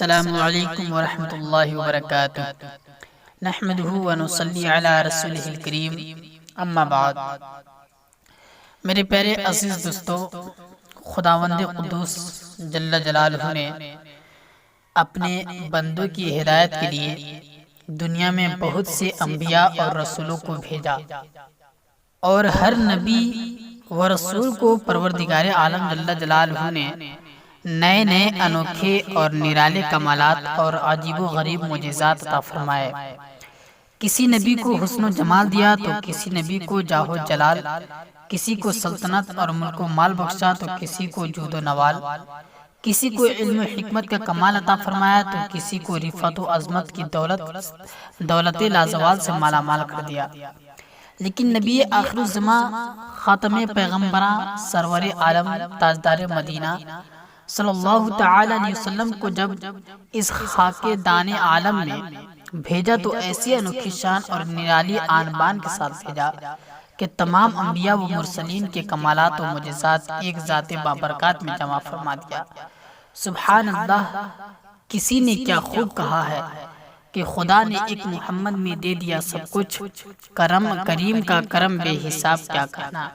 السلام علیکم ورحمۃ اللہ وبرکاتہ۔ نحمدہ ونصلی علی رسولہ الکریم، اما بعد۔ میرے پیارے عزیز دوستو، خداوند قدوس جل جلالہ نے اپنے بندوں کی ہدایت کے لیے دنیا میں بہت سے انبیاء اور رسولوں کو بھیجا، اور ہر نبی و رسول کو پروردگار عالم جل جلالہ نے نئے نئے انوکھے اور نرالے کمالات اور عجیب و غریب معجزات عطا فرمائے۔ کسی نبی کو حسن و جمال دیا تو کسی نبی کو جاہ و جلال، کسی کو سلطنت اور ملک و مال بخشا تو کسی کو جود و نوال، کسی کو علم و حکمت کا کمال عطا فرمایا تو کسی کو رفعت و عظمت کی دولت لازوال سے مالا مال کر دیا۔ لیکن نبی آخر الزماں، خاتم پیغمبراں، سرور عالم، تاجدار مدینہ صلی اللہ تعالی علیہ وسلم کو جب اس خاک دان عالم میں بھیجا تو ایسی انوکھی شان اور نرالی آن بان کے ساتھ بھیجا کہ تمام انبیاء و مرسلین کے کمالات و معجزات ایک ذات بابرکات میں جمع فرما دیا۔ سبحان اللہ، کسی نے کیا خوب کہا ہے کہ خدا نے ایک محمد میں دے دیا سب کچھ، کریم کا کرم بے حساب کیا کہنا،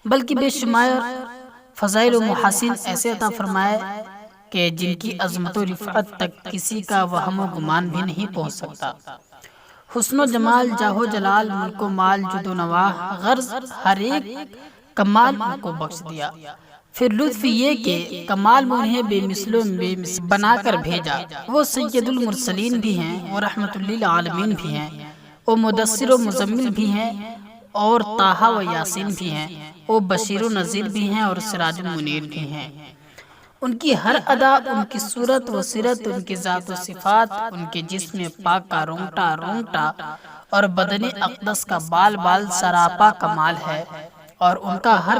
بلکہ بے شمار فضائل و محاسن ایسے عطا فرمائے کہ جن کی عظمت و رفعت تک کسی کا وہم و گمان بھی نہیں پہنچ سکتا۔ حسن و جمال، جاہ و جلال، ملک و مال، جود و نواح، غرض ہر ایک کمال ان کو بخش دیا۔ پھر لطف یہ کہ کمال میں انہیں بے مثل بنا کر بھیجا۔ وہ سید المرسلین بھی ہیں، وہ رحمت للعالمین بھی ہیں، وہ مدثر و مزمل بھی ہیں، اور طٰہٰ و یاسین بھی ہیں، وہ بشیر و نذیر بھی ہیں، اور سراج و منیر بھی ہیں۔ ان کی ہر ادا، ان کی صورت و سیرت، ان کی ذات و صفات، ان کے جسم پاک کا رونگٹا رونگٹا اور بدن اقدس کا بال بال سراپا کمال ہے، اور ان کا ہر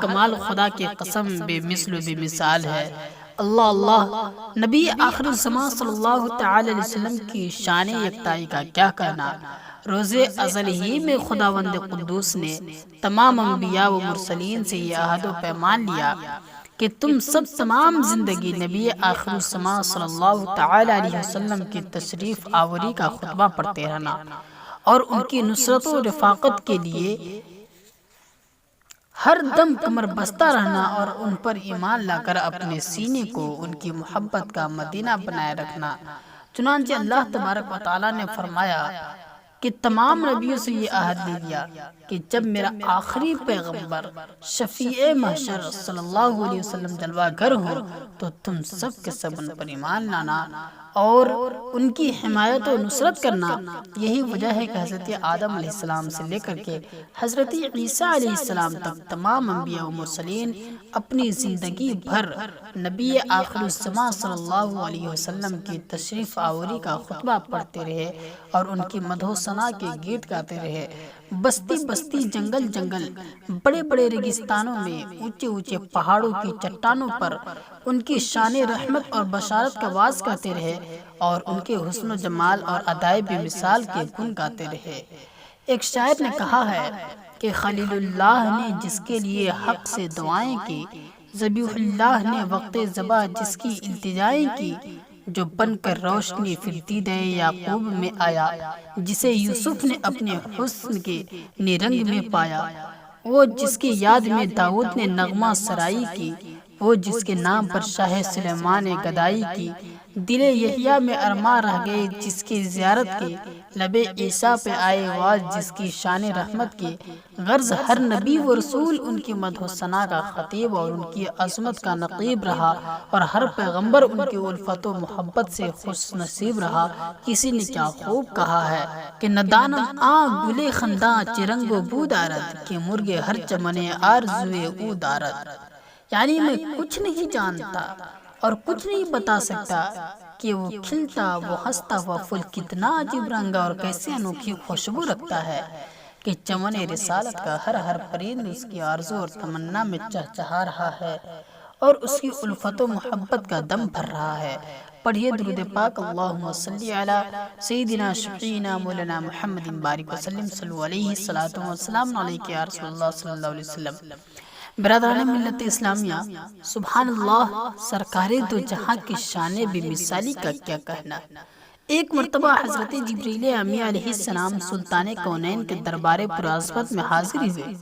کمال خدا کے قسم بے مثل و بے مثال ہے۔ اللہ اللہ، نبی آخر الزماں صلی اللہ تعالی علیہ وسلم کی شان یکتائی کا کیا کہنا۔ روز ازل ہی میں خداوند قدوس نے تمام انبیاء و مرسلین سے یہ عہد و پیمان لیا کہ تم سب تمام زندگی نبی آخر الزماں صلی اللہ تعالی علیہ وسلم کی تشریف آوری کا خطبہ پڑھتے رہنا، اور ان کی نصرت و رفاقت کے لیے ہر دم کمر بستہ رہنا، اور ان پر ایمان لا کر اپنے سینے کو ان کی محبت کا مدینہ بنائے رکھنا۔ چنانچہ اللہ تبارک و تعالیٰ نے فرمایا کہ تمام نبیوں سے یہ عہد لے لیا کہ جب میرا آخری پیغمبر شفیع محشر صلی اللہ علیہ وسلم جلوہ گر ہو تو تم سب کے سب ان پر ایمان لانا اور ان کی حمایت و نصرت کرنا۔ یہی وجہ ہے کہ حضرت آدم علیہ السلام سے لے کر کے حضرت عیسیٰ علیہ السلام تک تمام انبیاء و مرسلین اپنی زندگی بھر نبی آخر الزماں صلی اللہ علیہ وسلم کی تشریف آوری کا خطبہ پڑھتے رہے اور ان کی مدح و ثنا کے گیت گاتے رہے۔ بستی بستی، جنگل جنگل، بڑے بڑے ریگستانوں میں، اونچے اونچے پہاڑوں کی چٹانوں پر ان کی شان رحمت اور بشارت کا واز گاتے رہے، اور ان کے حسن و جمال اور ادائے بے مثال کے گن گاتے رہے۔ ایک شاعر نے کہا ہے کہ خلیل اللہ نے جس کے لیے حق سے دعائیں کی، ذبیح اللہ نے وقت ذبح جس کی التجائیں کی، جو بن کر روشنی پھر دیدہ یعقوب میں آیا، جسے یوسف نے اپنے حسن کے نیرنگ میں پایا، وہ جس کی یاد میں داؤد نے نغمہ سرائی کی، وہ جس کے نام پر شاہ سلیمان نے گدائی کی، دل یحییٰ میں ارماں رہ گئے جس کی زیارت کے، لب عیسیٰ پہ آئے واز جس کی شان رحمت کی۔ غرض ہر نبی و رسول ان کی مدح و ثنا کا خطیب اور ان کی عظمت کا نقیب رہا، اور ہر پیغمبر ان کی الفت و محبت سے خوش نصیب رہا۔ کسی نے کیا خوب کہا ہے کہ ندانم آ گلے خنداں چرنگ و بو دارد، کہ مرغ ہر چمنے آرزوئے او دارد۔ یعنی میں کچھ نہیں جانتا اور کچھ نہیں بتا سکتا کہ وہ کھلتا، وہ ہنستا ہوا پھول کتنا عجیب رنگ اور کیسے انوکھی خوشبو رکھتا ہے کہ چمن رسالت کا ہر پرند اس کی آرزو اور تمنا میں چہچہا رہا ہے، اور اس کی الفت و محبت کا دم بھر رہا ہے۔ پڑھیے درود پاک، اللہم صلی علی سیدنا شفیعنا مولانا محمد بارک وسلم، صلو علیہ الصلوۃ والسلام علیک یا رسول اللہ صلی اللہ علیہ وسلم۔ برادران ملت اسلامیہ، سبحان اللہ، سرکار دو جہاں کی شان بے مثالی کا کیا کہنا۔ ایک مرتبہ حضرت جبریل امی علیہ السلام سلطان کونین کے دربار پرعظمت میں حاضر ہوئے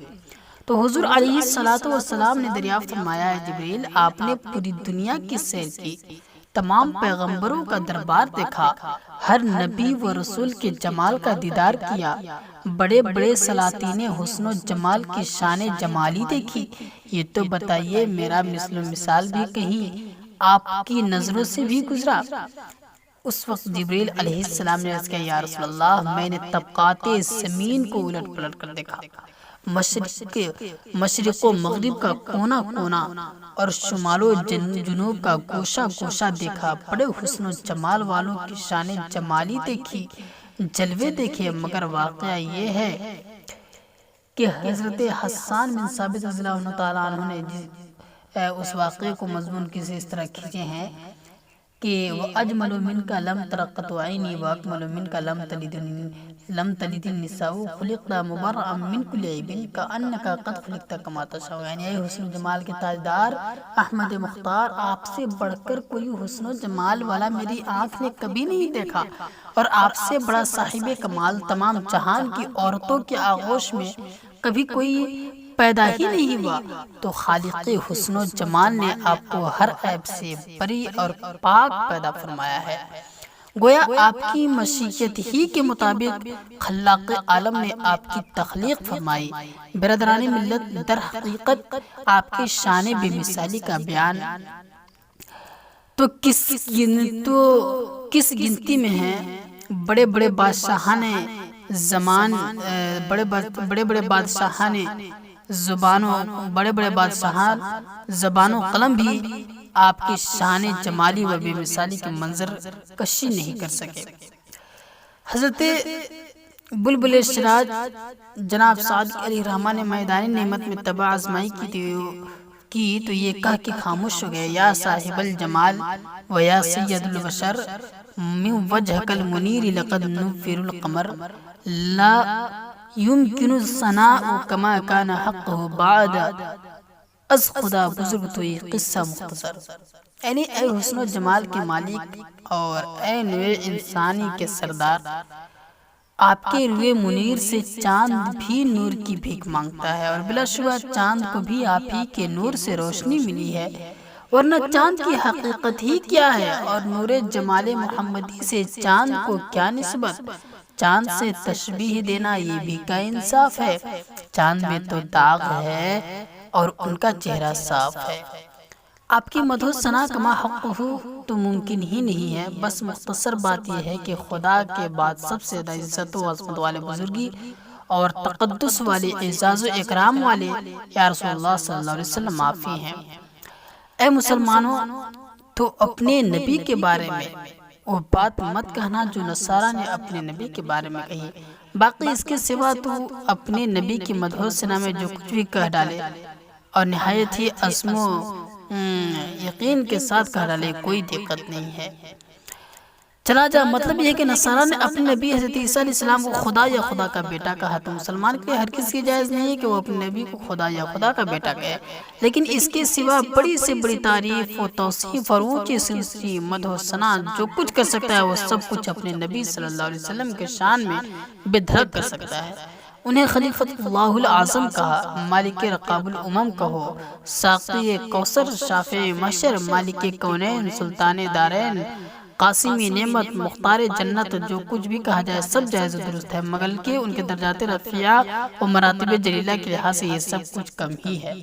تو حضور علیہ السلام نے دریافت فرمایا، ہے جبریل، آپ نے پوری دنیا کی سیر کی، تمام پیغمبروں کا دربار دیکھا، ہر نبی و رسول کے جمال کا دیدار کیا، بڑے بڑے سلاطین حسن و جمال کی شان جمالی دیکھی، یہ تو بتائیے میرا مثل و مثال بھی کہیں آپ کی نظروں سے بھی گزرا؟ اس وقت جبریل علیہ السلام نے عرض کیا، یا رسول اللہ، میں نے طبقات زمین کو الٹ پلٹ کر دیکھا، مشرق و مغرب کا کونا کونا اور شمال و جنوب کا گوشہ گوشہ دیکھا، بڑے حسن و جمال والوں کی شان جمالی دیکھی، جلوے دیکھے، مگر واقعہ یہ ہے کہ حضرت حسان بن ثابت رضی اللہ تعالیٰ عنہ نے اس واقعے کو مضمون کسی اس طرح کھینچے ہیں کہ وَأَجْمَلُ مِنْكَ لَمْ تَرَقَّتْ عَيْنِي وَأَكْمَلُ مِنْكَ لَمْ تَلِدِ النِّسَاءُ خُلِقْتَ مُبَرَّأً مِنْ كُلِّ عَيْبٍ كَأَنَّكَ قَدْ خُلِقْتَ كَمَا تَشَاءُ، یعنی اے حسن و جمال کے تاجدار احمد مختار، آپ سے بڑھ کر کوئی حسن و جمال والا میری آنکھ نے کبھی نہیں دیکھا، اور آپ سے بڑا صاحب کمال تمام جہان کی عورتوں کے آغوش میں کبھی کوئی پیدا ہی نہیں ہوا، تو خالق حسن و جمال نے آپ کو ہر عیب سے بری اور پاک پیدا فرمایا ہے، گویا آپ کی مشیت ہی کے مطابق خلاق عالم نے آپ کی تخلیق فرمائی۔ برادران ملت، در حقیقت آپ کی شان بے مثالی کا بیان تو کس گنتی میں ہے؟ بڑے بڑے بادشاہان زمان، بڑے بڑے بادشاہان زبان و قلم بھی آپ کی شان جمالی و بے مثالی کے منظر کشی نہیں کر سکے۔ حضرت بلبل شراج جناب صادق علیہ رحمٰن نے میدان نعمت میں طبع آزمائی کی تو یہ کہہ کے خاموش ہو گئے، یا صاحب الجمال و یا سید البشر من وجهك المنیر لقد نفر القمر لا يمكن الثناء كما كان حقه بعد از خدا بزرگ تو یہ قصہ مختصر، یعنی اے حسن و جمال کے مالک اور اے نوع انسانی کے سردار، آپ کے روئے منیر سے چاند بھی نور کی بھیک مانگتا ہے، اور بلا شبہ چاند کو بھی آپ ہی کے نور سے روشنی ملی ہے، ورنہ چاند کی حقیقت ہی کیا ہے، اور نور جمال محمدی سے چاند کو کیا نسبت؟ چاند سے تشبیہ دینا یہ بھی کا انصاف ہے، چاند میں تو داغ ہے اور ان کا چہرہ صاف ہے۔ آپ کی مدح و ثنا کما حق ہو تو ممکن ہی نہیں ہے، بس مختصر بات یہ ہے کہ خدا کے بعد سب سے زیادہ عزت و عظمت والے بزرگی اور تقدس والے اعزاز و اکرام والے یا رسول اللہ صلی اللہ علیہ وسلم آپ ہی ہیں۔ اے مسلمانوں، تو اپنے نبی کے بارے میں وہ بات مت کہنا جو نصارہ نے اپنے نبی کے بارے میں کہی، باقی اس کے سوا تو اپنے نبی کی مدح و ثنا میں جو کچھ بھی کہہ ڈالے اور نہایت ہی عزم و یقین کے ساتھ کہہ ڈالے، کوئی دقت نہیں ہے۔ چلا جا مطلب یہ ہے کہ نصارہ نے اپنے نبی حضرت عیسیٰ علیہ السلام کو خدا یا خدا کا بیٹا کہا، تو مسلمان کے لیے ہر کسی کی جائز نہیں ہے کہ وہ اپنے نبی کو خدا یا خدا کا بیٹا کہے، لیکن اس کے سوا بڑی سے بڑی تعریف و توصیف اور اونچی سے مدح و ثنا جو کچھ کر سکتا ہے وہ سب کچھ اپنے نبی صلی اللہ علیہ وسلم کے شان میں بے دھڑک کر سکتا ہے۔ انہیں خلیفۃ اللہ العظم کہا، مالک رقاب الامم کہو، ساقی کوثر، شافع محشر، مالک کونین، سلطان دارین، قاسمی نعمت، مختار جنت، جو کچھ بھی کہا جائے سب جائز و درست ہے، مگر کہ ان کے درجات رفیع و مراتب جلیلہ کے لحاظ سے یہ سب کچھ کم ہی ہے۔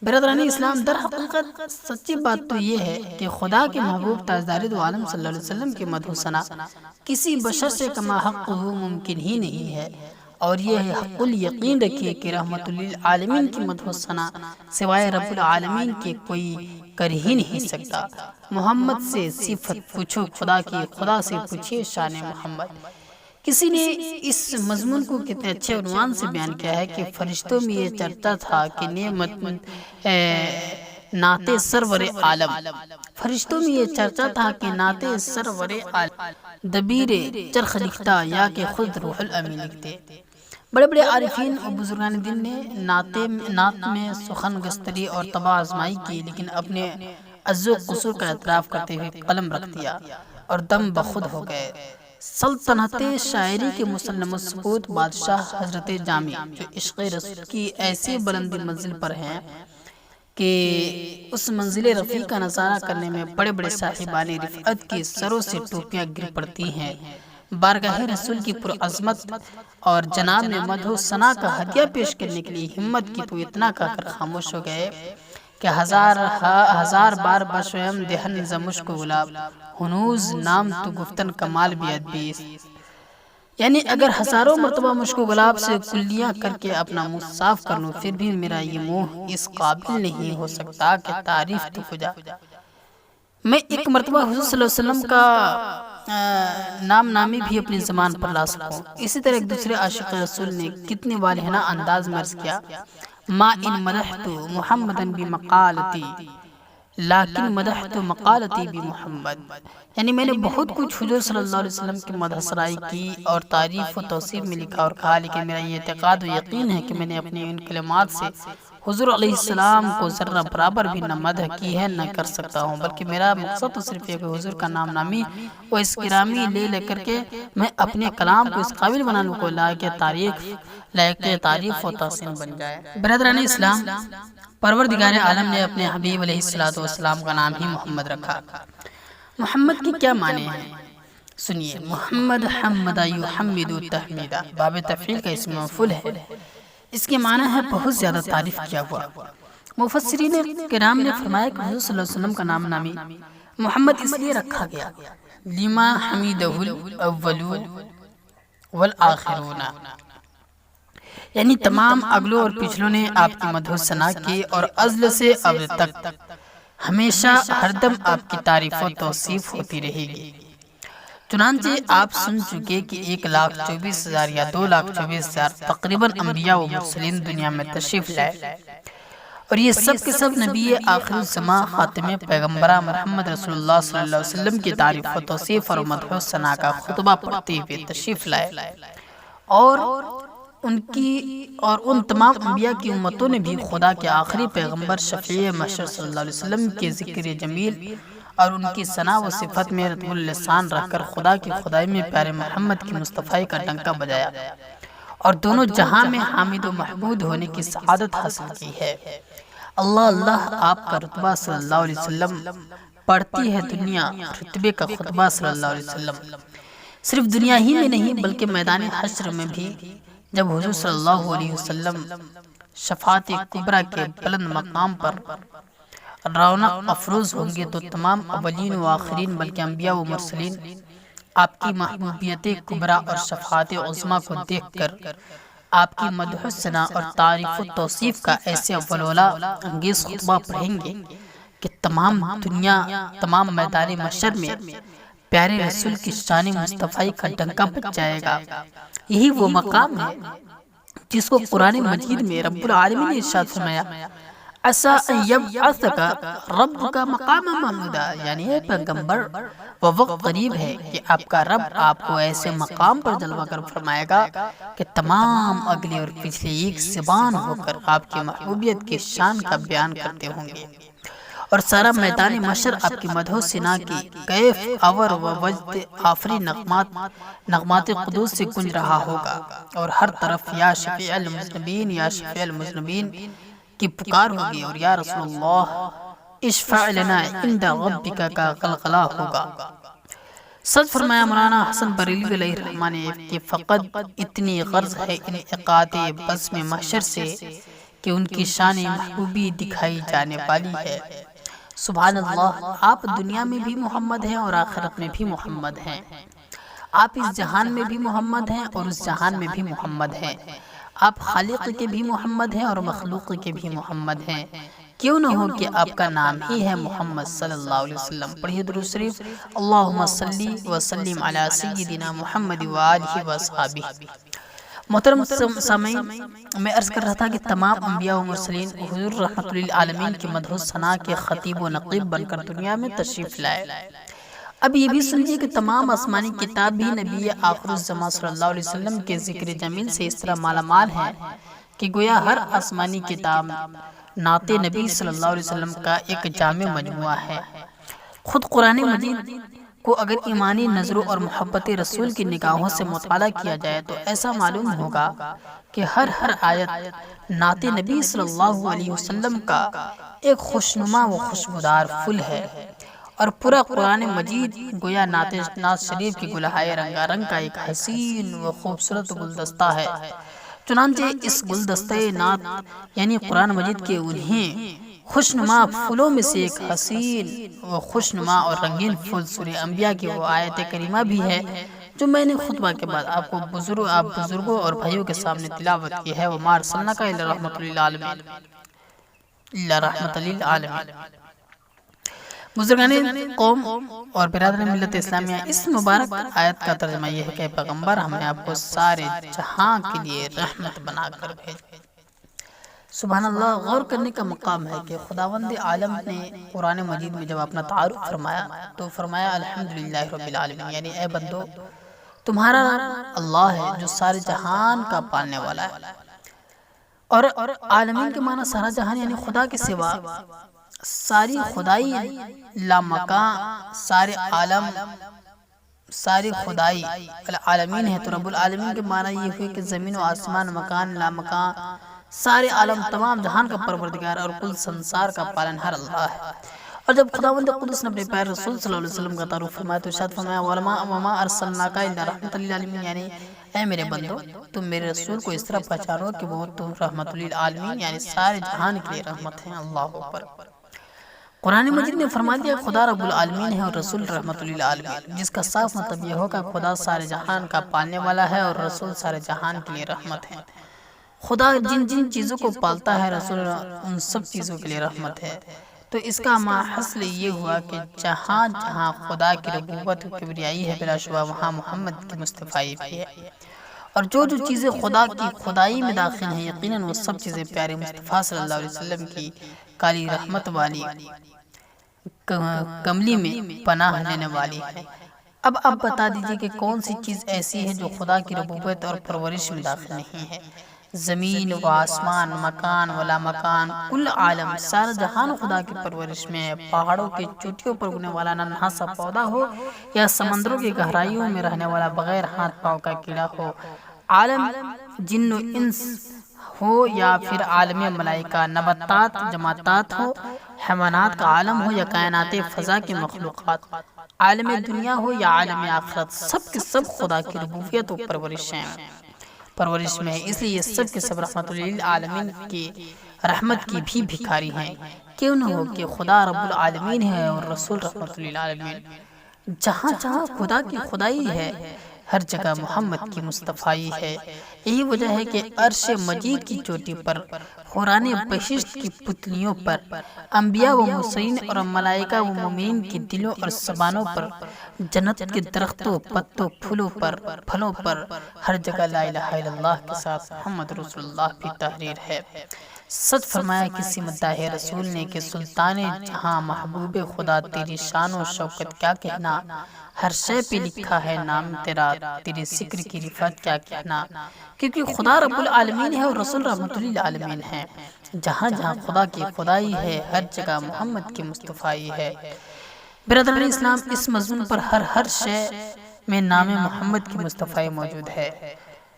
برادران اسلام، در حقیقت سچی بات تو یہ ہے کہ خدا کے محبوب تاجدار دو عالم صلی اللہ علیہ وسلم کی مدح و ثنا کسی بشر سے کما حق ہو ممکن ہی نہیں ہے، اور یہ حق الیقین رکھیے کہ رحمت للعالمین کی مدح و ثنا سوائے رب العالمین کے کوئی کر ہی نہیں سکتا۔ محمد سے صفت پوچھو خدا کی، خدا سے پوچھئے شان محمد۔ کسی نے اس مضمون کو کتنے اچھے عنوان سے بیان کیا ہے کہ فرشتوں میں یہ چرچا تھا کہ نعت سرور عالم، فرشتوں میں یہ چرچا تھا کہ نعت سرور عالم دبیر چرخ لکھتا یا کہ خود روح الامین لکھتے۔ بڑے بڑے عارفین اور بزرگان دین نے نعت میں سخن گستری اور طبع آزمائی کی، لیکن اپنے عجز و قصور کا اعتراف کرتے ہوئے قلم رکھ دیا اور دم بخود ہو گئے۔ سلطنت شاعری کے مسلم السکوت بادشاہ حضرت جامی، جو عشق رسول کی ایسی بلندی منزل پر ہیں کہ اس منزل رفیع کا نظارہ کرنے میں بڑے بڑے صاحبان رفعت کی سروں سے ٹوپیاں گر پڑتی ہیں، بارگاہ رسول کی پرعظمت اور جناب میں مدح و ثنا کا ہدیہ پیش کرنے کے لیے ہمت کی تو اتنا کہہ کر خاموش ہو گئے کہ ہزار بار بشویم دہن ز مشک و گلاب ہنوز نام تو گفتن کمال بیاد بیس، یعنی اگر ہزاروں مرتبہ مشک و گلاب سے کلیاں کر کے اپنا منہ صاف کر لوں پھر بھی میرا یہ منہ اس قابل نہیں ہو سکتا کہ تعریف تو ہو جا۔ میں ایک مرتبہ حضور صلی اللہ علیہ وسلم کا نام نامی بھی اپنی زبان پر لا سکوں۔ اسی طرح ایک دوسرے عاشق رسول نے کتنے والہانہ انداز میں عرض کیا، ما ان مدحت محمدن بمقالتی لیکن مدحت مقالتی بمحمد، یعنی میں نے بہت کچھ حضور صلی اللہ علیہ وسلم کی مدح سرائی کی اور تعریف و توصیف میں لکھا اور کہا، لیکن میرا یہ اعتقاد و یقین ہے کہ میں نے اپنی ان کلمات سے حضور علیہ السلام کو ذرہ برابر بھی نہ مدح کی ہے نہ کر سکتا ہوں، بلکہ میرا مقصد تو صرف یہ کہ حضور کا نام نامی و اس گرامی لے کر کے میں اپنے کلام کو اس قابل بنانے کو لائق تعریف و تحسین بن جائے۔ برادران اسلام، پروردگار عالم نے اپنے حبیب علیہ السلام کا نام ہی محمد رکھا۔ محمد کی کیا معنی ہے؟ سنیے، محمد حمد یحمد تحمیدہ باب تفعیل کا اسم مفعول ہے۔ اس کے معنی ہے بہت زیادہ تعریف کیا ہوا۔ مفسرین کرام نے فرمایا کہ حضور صلی اللہ علیہ وسلم کا نام نامی محمد اس لیے رکھا گیا لما حمیدہ الاولون والآخرون، یعنی تمام اگلوں اور پچھلوں نے آپ کی مدح و ثنا کی اور ازل سے ابد تک ہمیشہ ہر دم آپ کی تعریف و توصیف ہوتی رہے گی۔ چنانچہ آپ سن چکے کہ 1,24,000 یا 2,24,000 تقریباً انبیاء و مرسلین دنیا میں تشریف لائے، اور یہ سب کے سب نبی آخر الزمان خاتم پیغمبرہ محمد رسول اللہ صلی اللہ علیہ وسلم کی تعریف و توصیف اور مدح و ثنا کا خطبہ پڑھتے ہوئے تشریف لائے، اور ان تمام انبیاء کی امتوں نے بھی خدا کے آخری پیغمبر شفیع محشر صلی اللہ علیہ وسلم کے ذکر جمیل اور ان کی ثنا و صفت میں رطب اللسان رہ کر خدا کی خدائی میں پیارے محمد کی مصطفی کا ڈنکا بجایا اور دونوں جہاں میں حامد و محمود ہونے کی سعادت حاصل کی ہے۔ اللہ اللہ آپ کا رتبہ صلی اللہ علیہ وسلم پڑھتی ہے دنیا، رتبے کا خطبہ صلی اللہ علیہ وسلم صرف دنیا ہی میں نہیں بلکہ میدان حشر میں بھی، جب حضور صلی اللہ علیہ وسلم شفاعت کبریٰ کے بلند مقام پر رونق افروز ہوں گے تو تمام اولین و آخرین بلکہ انبیاء و مرسلین آپ کی محبوبیت کبریٰ اور شفاعت عظمیٰ کو دیکھ کر آپ کی مدح و ثنا اور تعریف و توصیف کا ایسے ولولہ انگیز خطبہ پڑھیں گے کہ تمام دنیا، تمام میدان محشر میں پیارے رسول کی شان مصطفی کا ڈنکا بج جائے گا۔ یہی وہ مقام ہے جس کو قرآن مجید میں رب العالمین نے ارشاد فرمایا، عسیٰ ان یبعثک ربک مقاما محمودا، یعنی اے پیغمبر وہ وقت قریب ہے کہ آپ کا رب آپ کو ایسے مقام پر جلوہ کر فرمائے گا کہ تمام اگلے اور پچھلے ایک زبان ہو کر آپ کی محبوبیت کی شان کا بیان کرتے ہوں گے، اور سارا میدان محشر آپ کی مدح و ثنا کی کیف اور وجد آفری نغمات قدوس سے گونج رہا ہوگا، اور ہر طرف یا شفیع المذنبین یا شفیع المذنبین کی پکار ہوگی، اور یا رسول اللہ اشفع لنا عند ربک کا غلغلہ ہوگا۔ سچ فرمایا مولانا حسن بریلوی علیہ الرحمہ نے کہ فقط اتنی غرض ہے انعقاد بزم محشر سے کہ ان کی شان محبوبی دکھائی جانے والی ہے۔ سبحان اللہ، آپ دنیا میں بھی محمد ہیں اور آخرت میں بھی محمد ہیں، آپ اس جہان میں بھی محمد ہیں اور اس جہان میں بھی محمد ہیں، آپ خالق کے بھی محمد ہیں اور مخلوق کے بھی محمد ہیں، کیوں نہ ہو کہ آپ کا نام ہی ہے محمد صلی اللہ علیہ وسلم۔ پڑھیے درود شریف، اللہم صلی وسلم علی سیدنا محمد وآلہ وصحبہ۔ محترم سامعین، میں عرض کر رہا تھا کہ تمام انبیاء و مرسلین حضور رحمت للعالمین کی مدح و ثنا کے خطیب و نقیب بن کر دنیا میں تشریف لائے۔ اب یہ بھی سنیے کہ تمام آسمانی کتاب بھی نبی آخر الزمان صلی اللہ علیہ وسلم کے ذکر جمیل سے اس طرح مالا مال ہے کہ گویا ہر آسمانی کتاب نعت نبی صلی اللہ علیہ وسلم کا ایک جامع مجموعہ ہے۔ خود قرآن مجید کو اگر ایمانی نظروں اور محبت رسول کی نگاہوں سے مطالعہ کیا جائے تو ایسا معلوم ہوگا کہ ہر آیت نعت نبی صلی اللہ علیہ وسلم کا ایک خوشنما و خوشبودار پھول ہے، اور پورا قرآن مجید گویا نعت شریف کی گلہائے رنگا رنگ کا ایک حسین و خوبصورت گلدستہ ہے۔ چنانچہ اس گلدستہ نعت یعنی قرآن مجید کے انہیں خوشنما پھولوں میں سے ایک حسین و خوشنما اور رنگین پھول سورہ انبیاء کی وہ آیت کریمہ بھی ہے جو میں نے خطبہ کے بعد آپ بزرگوں اور بھائیوں کے سامنے تلاوت کی ہے۔ وَمَا أَرْسَلْنَاكَ إِلَّا رَحْمَةً لِلْعَالَمِينَ۔ بزرگان قوم اور برادران ملت اسلامیہ، اس مبارک آیت کا ترجمہ یہ ہے کہ پیغمبر ہم نے آپ کو سارے جہاں کے لیے رحمت بنا کر بھیجا۔ سبحان اللہ، غور کرنے کا مقام ہے کہ خداوند عالم نے قرآن مجید میں جب اپنا تعارف فرمایا تو فرمایا الحمدللہ رب العالمین، یعنی اے بندو تمہارا اللہ ہے جو سارے جہان کا پالنے والا ہے۔ اور عالمین کے معنی سارا جہان یعنی خدا کے سوا ساری خدائی لامکان، سارے عالم، ساری خدائی العالمین ہے۔ تو رب العالمین کے معنی یہ ہوئے کہ زمین و آسمان، مکان لامکان، سارے عالم، تمام جہان کا پروردگار اور کل سنسار کا پالنہار اللہ ہے۔ اور جب خداوند قدس نے اپنے پیارے رسول صلی اللہ علیہ وسلم کا تعارف فرمایا تو ارشاد فرمایا وَمَا أَرْسَلْنَاكَ إِلَّا رَحْمَةً لِلْعَالَمِينَ، یعنی اے میرے بندو تم میرے رسول کو اس طرح پہچانو کہ وہ تم رحمت للعالمین یعنی سارے جہان کے لیے رحمت ہیں۔ اللہ اکبر۔ قرآن مجید نے فرما دیا خدا رب العالمین ہے اور رسول رحمت للعالمین، جس کا صاف مطلب یہ ہوگا خدا سارے جہان کا پالنے والا ہے اور رسول سارے جہان کے لیے رحمت ہے۔ خدا جن جن چیزوں کو پالتا ہے رسول ان سب چیزوں کے لیے رحمت ہے۔ تو اس کا ماحصل یہ ہوا کہ جہاں جہاں خدا کی ربوبت و کبریائی ہے بلا شبہ وہاں محمد کی مصطفیٰ بھی ہے، اور جو جو چیزیں خدا کی خدائی میں داخل ہیں یقیناً وہ سب چیزیں پیارے مصطفیٰ صلی اللہ علیہ وسلم کی کالی رحمت والی کملی میں پناہ لینے والی ہے۔ اب آپ بتا دیجئے کہ کون سی چیز ایسی ہے جو خدا کی ربوبت اور پرورش میں داخل نہیں ہے؟ زمین و آسمان، مکان و لامکان، کل عالم، سارا جہان خدا کی پرورش میں ہے۔ پہاڑوں کی چوٹیوں پر اگنے والا ننھا سا پودا ہو یا سمندروں کی گہرائیوں میں رہنے والا بغیر ہاتھ پاؤں کا کیڑا ہو، عالم جن و انس ہو یا پھر عالم ملائکہ، نباتات جمادات ہو، حیوانات کا عالم ہو یا کائنات فضا کی مخلوقات، عالم دنیا ہو یا عالم آخرت، سب کے سب خدا کی ربوبیت و پرورش میں ہے۔ اس لیے یہ سب کے سب رحمت للعالمین کی رحمت کی بھی بھکاری ہیں۔ کیوں نہ ہو کہ خدا رب العالمین ہے اور رسول رحمت للعالمین۔ جہاں جہاں خدا کی خدائی ہے ہر جگہ محمد کی مصطفیٰ ہے۔ یہی وجہ ہے کہ عرش مجید کی چوٹی پر، قرآن بہشت کی پتلیوں پر، انبیاء و مرسلین اور ملائکہ و مومنین کی دلوں اور زبانوں پر، جنت کے درختوں، پتوں، پھلوں پر ہر جگہ لا الہ الا اللہ کے ساتھ محمد رسول اللہ بھی تحریر ہے۔ سچ فرمایا کسی مداح رسول نے کہ سلطان جہاں محبوب خدا تیری شان و شوکت کیا کہنا، ہر شے پہ لکھا ہے نام تیرا، تیرے ذکر کی رفعت کیا کہنا، کیونکہ خدا رب العالمین ہے اور رسول رحمت للعالمین ہے۔ جہاں جہاں خدا کی خدائی ہے ہر جگہ محمد کی مصطفیٰ ہے۔ برادران اسلام، اس مضمون پر ہر شے میں نام محمد کی مصطفیٰ موجود ہے۔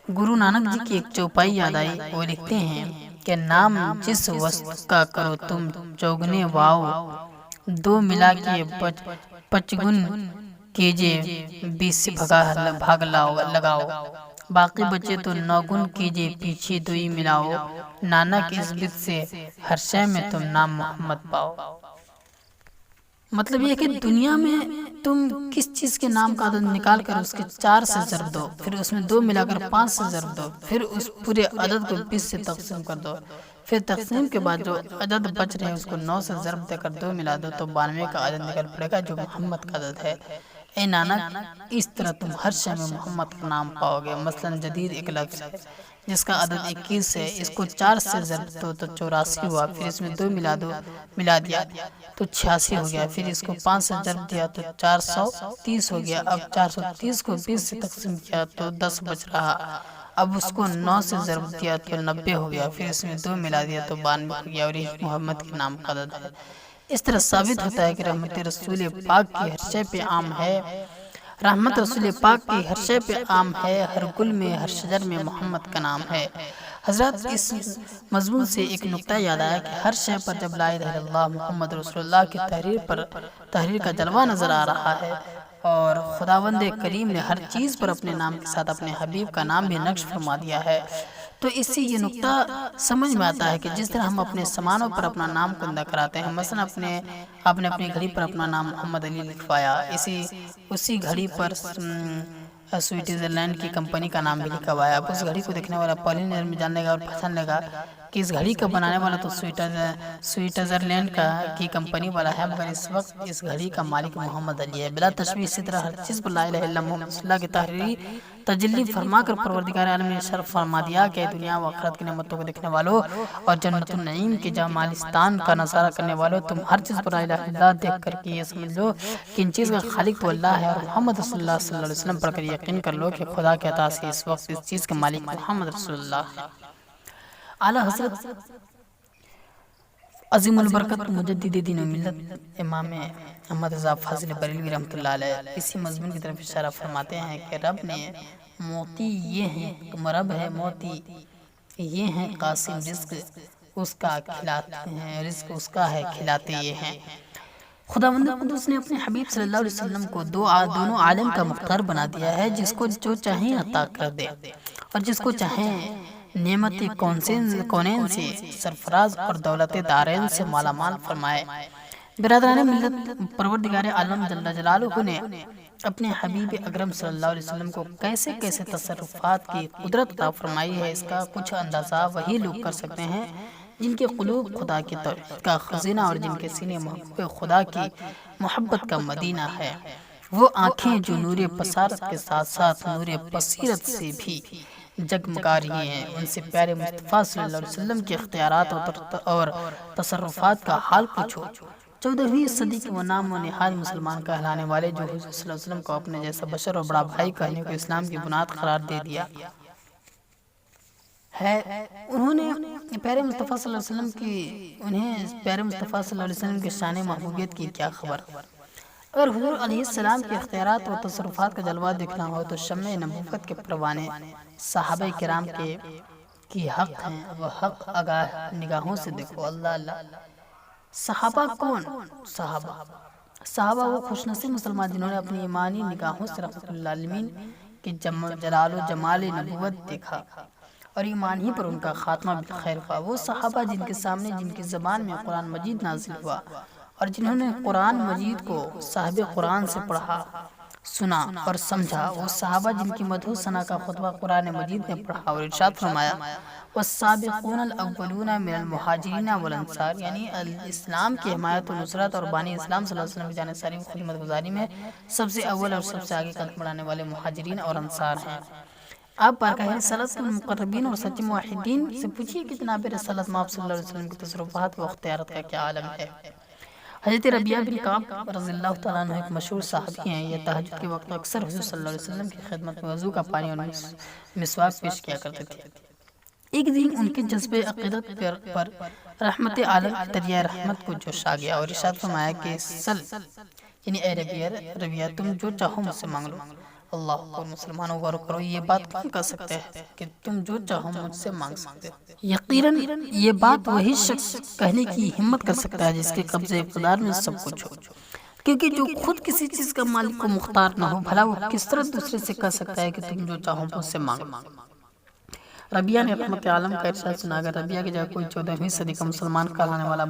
گرو نانک جی کی ایک چوپائی یاد آئی، وہ لکھتے ہیں کہ نام جس وسط کا کرو تم چوگنے واؤ، دو ملا کے پچگن کیجے 20 سے بھاگ لگاؤ، باقی بچے تو 9 گن کیجے پیچھے 2 ہی ملاؤ، نانک اس بت سے ہر شے میں تم نام محمد پاؤ۔ مطلب یہ کہ دنیا میں تم کس چیز کے نام کا عدد نکال کر اس کے 4 سے ضرب دو، پھر اس میں 2 ملا کر 5 سے ضرب دو، پھر اس پورے عدد کو 20 سے تقسیم کر دو، پھر تقسیم کے بعد جو عدد بچ رہے ہیں اس کو 9 سے ضرب دے کر 2 ملا دو تو 92 کا عدد نکل پڑے گا جو محمد کا عدد ہے۔ اے نانک اس طرح تم ہر شے میں محمد کا نام پاؤ گے۔ مثلا جدید ایک لفظ ہے جس کا عدد 21 ہے، اس کو 4 سے ضرب دو تو 84 ہوا، پھر اس میں 2 ملا دیا تو 86 ہو گیا، پھر اس کو 5 سے ضرب دیا تو 430 ہو گیا، اب 430 کو 20 سے تقسیم کیا تو 10 بچ رہا، اب اس کو 9 سے ضرب دیا تو 90 ہو گیا، پھر اس میں 2 ملا دیا تو 92 ہو گیا، اور یہ محمد کے نام کا عدد ہے۔ اس طرح ثابت ہوتا ہے کہ رحمت رسول پاک کی ہر شے پہ عام ہے، رحمت رسول پاک کی ہر شے پہ عام ہے، ہر گل میں ہر شجر میں محمد کا نام ہے۔ حضرات اس مضمون سے ایک نقطہ یاد آیا کہ ہر شے پر جب لا الہ الا اللہ محمد رسول اللہ کی تحریر کا جلوہ نظر آ رہا ہے، اور خداوند کریم نے ہر چیز پر اپنے نام کے ساتھ اپنے حبیب کا نام بھی نقش فرما دیا ہے، تو اس سے یہ نقطہ سمجھ میں آتا ہے کہ جس طرح ہم اپنے سامانوں پر اپنا نام کندہ کراتے ہیں، مثلا آپ نے اپنی گھڑی پر اپنا نام محمد علی لکھوایا، اسی گھڑی پر سوئٹزرلینڈ کی کمپنی کا نام بھی لکھوایا، اب اس گھڑی کو دیکھنے والا پہلی نظر میں جاننے گا اور پہچان لے گا کہ اس گھڑی کا بنانے والا تو سوئٹزرلینڈ کی کمپنی والا ہے، مگر اس وقت اس گھڑی کا مالک محمد علی ہے۔ بلا تشبیہ اسی طرح ہر چیز پر لا الہ الا اللہ محمد صلی اللہ کی تحریری تجلی فرما کر پروردگار عالم نے شرف فرما دیا کہ دنیا و آخرت کی نعمتوں کو دیکھنے والوں اور جنت النعیم کے جمالستان کا نظارہ کرنے والوں، تم ہر چیز پر لا الہ الا اللہ دیکھ کر کے یہ سمجھ لو کہ ان چیز کا خالق تو اللہ ہے، اور محمد صلی اللہ علیہ وسلم پر یقین کر لو کہ خدا کے عطا سے اس وقت اس چیز کے مالک محمد رسول اللہ ہے۔ اعلیٰ حضرت عظیم البرکت مجدد دین و ملت امام احمد رضا فاضل بریلوی رحمۃ اللہ علیہ اسی مضمون کی طرف اشارہ فرماتے ہیں کہ رب نے موتی یہ ہیں، رب ہے موتی یہ ہیں، قاسم رزق اس کا کھلاتے ہیں، رزق اس کا ہے کھلاتے یہ ہیں۔ خداوند قدوس نے اپنے حبیب صلی اللہ علیہ وسلم کو دونوں عالم کا مختار بنا دیا ہے، جس کو جو چاہیں عطا کر دے اور جس کو چاہیں نعمت کونین سے سرفراز اور دولت دارین سے مالا مال فرمائے۔ برادران ملت، پروردگار عالم جل جلالہ نے اپنے حبیب اکرم صلی اللہ علیہ وسلم کو کیسے کیسے تصرفات کی قدرت عطا فرمائی ہے، اس کا کچھ اندازہ وہی لوگ کر سکتے ہیں جن کے قلوب خدا کی توحید کا خزینہ اور جن کے سینے محبوب خدا کی محبت کا مدینہ ہے۔ وہ آنکھیں جو نور بصارت کے ساتھ ساتھ نور بصیرت سے بھی جگمگا رہی ہیں، ان سے پیارے مصطفیٰ صلی اللہ علیہ وسلم کے اختیارات اور تصرفات کا حال پوچھو۔ 14ویں صدی کے وہ نام و نہاد مسلمان کہلانے والے جو حضور صلی اللہ علیہ وسلم کو اپنے جیسا بشر اور بڑا بھائی کہنے کو اسلام کی بنیاد قرار دے دیا ہے، انہوں نے پیارے مصطفیٰ صلی اللہ علیہ وسلم کی پیارے مصطفیٰ صلی اللہ علیہ وسلم کے شان محبوبیت کی کیا خبر؟ اگر حضور علیہ السلام کے اختیارات و تصرفات کا جلوہ دیکھنا ہو تو شمع نبوت کے پروانے صحابہ کرام کی حق ہیں، وہ حق آگاہ نگاہوں سے دیکھو۔ اللہ اللہ، صحابہ کون؟ صحابہ وہ خوش نصیب مسلمان جنہوں نے اپنی ایمانی نگاہوں سے رحمت اللہ عالمین کے جلال و جمال نبوت دیکھا اور ایمان ہی پر ان کا خاتمہ بالخیر ہوا۔ وہ صحابہ جن کے سامنے جن کی زبان میں قرآن مجید نازل ہوا اور جنہوں نے قرآن مجید کو صاحب قرآن سے پڑھا، سنا اور سمجھا، وہ صحابہ جن کی مدح و ثنا کا خطبہ قرآن مجید میں پڑھا اور ارشاد فرمایا والسابقون الاولون من المہاجرین والانصار، یعنی اسلام کی حمایت و نصرت اور بانی اسلام صلی اللہ علیہ وسلم کی جانبداری و خدمت گزاری میں سب سے اول اور سب سے آگے قدم بڑھانے والے مہاجرین اور انصار ہیں۔ آپ بارگاہ رسالت المقربین اور سچے موحدین سے پوچھئے کہ جناب رسالت مآب صلی اللہ علیہ وسلم کی تصرفات و اختیارات کا کیا عالم ہے۔ حضرت ربیعہ بن کعب رضی اللہ تعالیٰ عنہ ایک مشہور صحابی ہیں، یہ تہجد کے وقت اکثر حضور صلی اللہ علیہ وسلم کی خدمت میں وضو کا پانی اور مسواک پیش کیا کرتے تھے۔ ایک دن ان کے جذبے عقیدت پر رحمت عالم دریائے رحمت کو جوش آ گیا اور ارشاد فرمایا کہ سل، یعنی اے ربیعہ تم جو چاہو مجھ سے مانگ لو۔ اللہ اکبر، مسلمانوں غور کرو، یہ بات کون کر سکتے ہیں کہ تم جو چاہو مجھ سے مانگ سکتے ہو؟ یقیناً یہ بات وہی شخص کہنے کی ہمت کر سکتا ہے جس کے قبضے اقتدار میں سب کچھ ہو، کیونکہ جو خود کسی چیز کا مالک کو مختار نہ ہو، بھلا وہ کس طرح دوسرے سے کہہ سکتا ہے کہ تم جو چاہو مجھ سے مانگ۔ ربیعہ نے رحمت عالم کا ارشاد سنا، اگر ربیعہ کی جگہ کوئی 14ویں صدی کا مسلمان کہلانے والا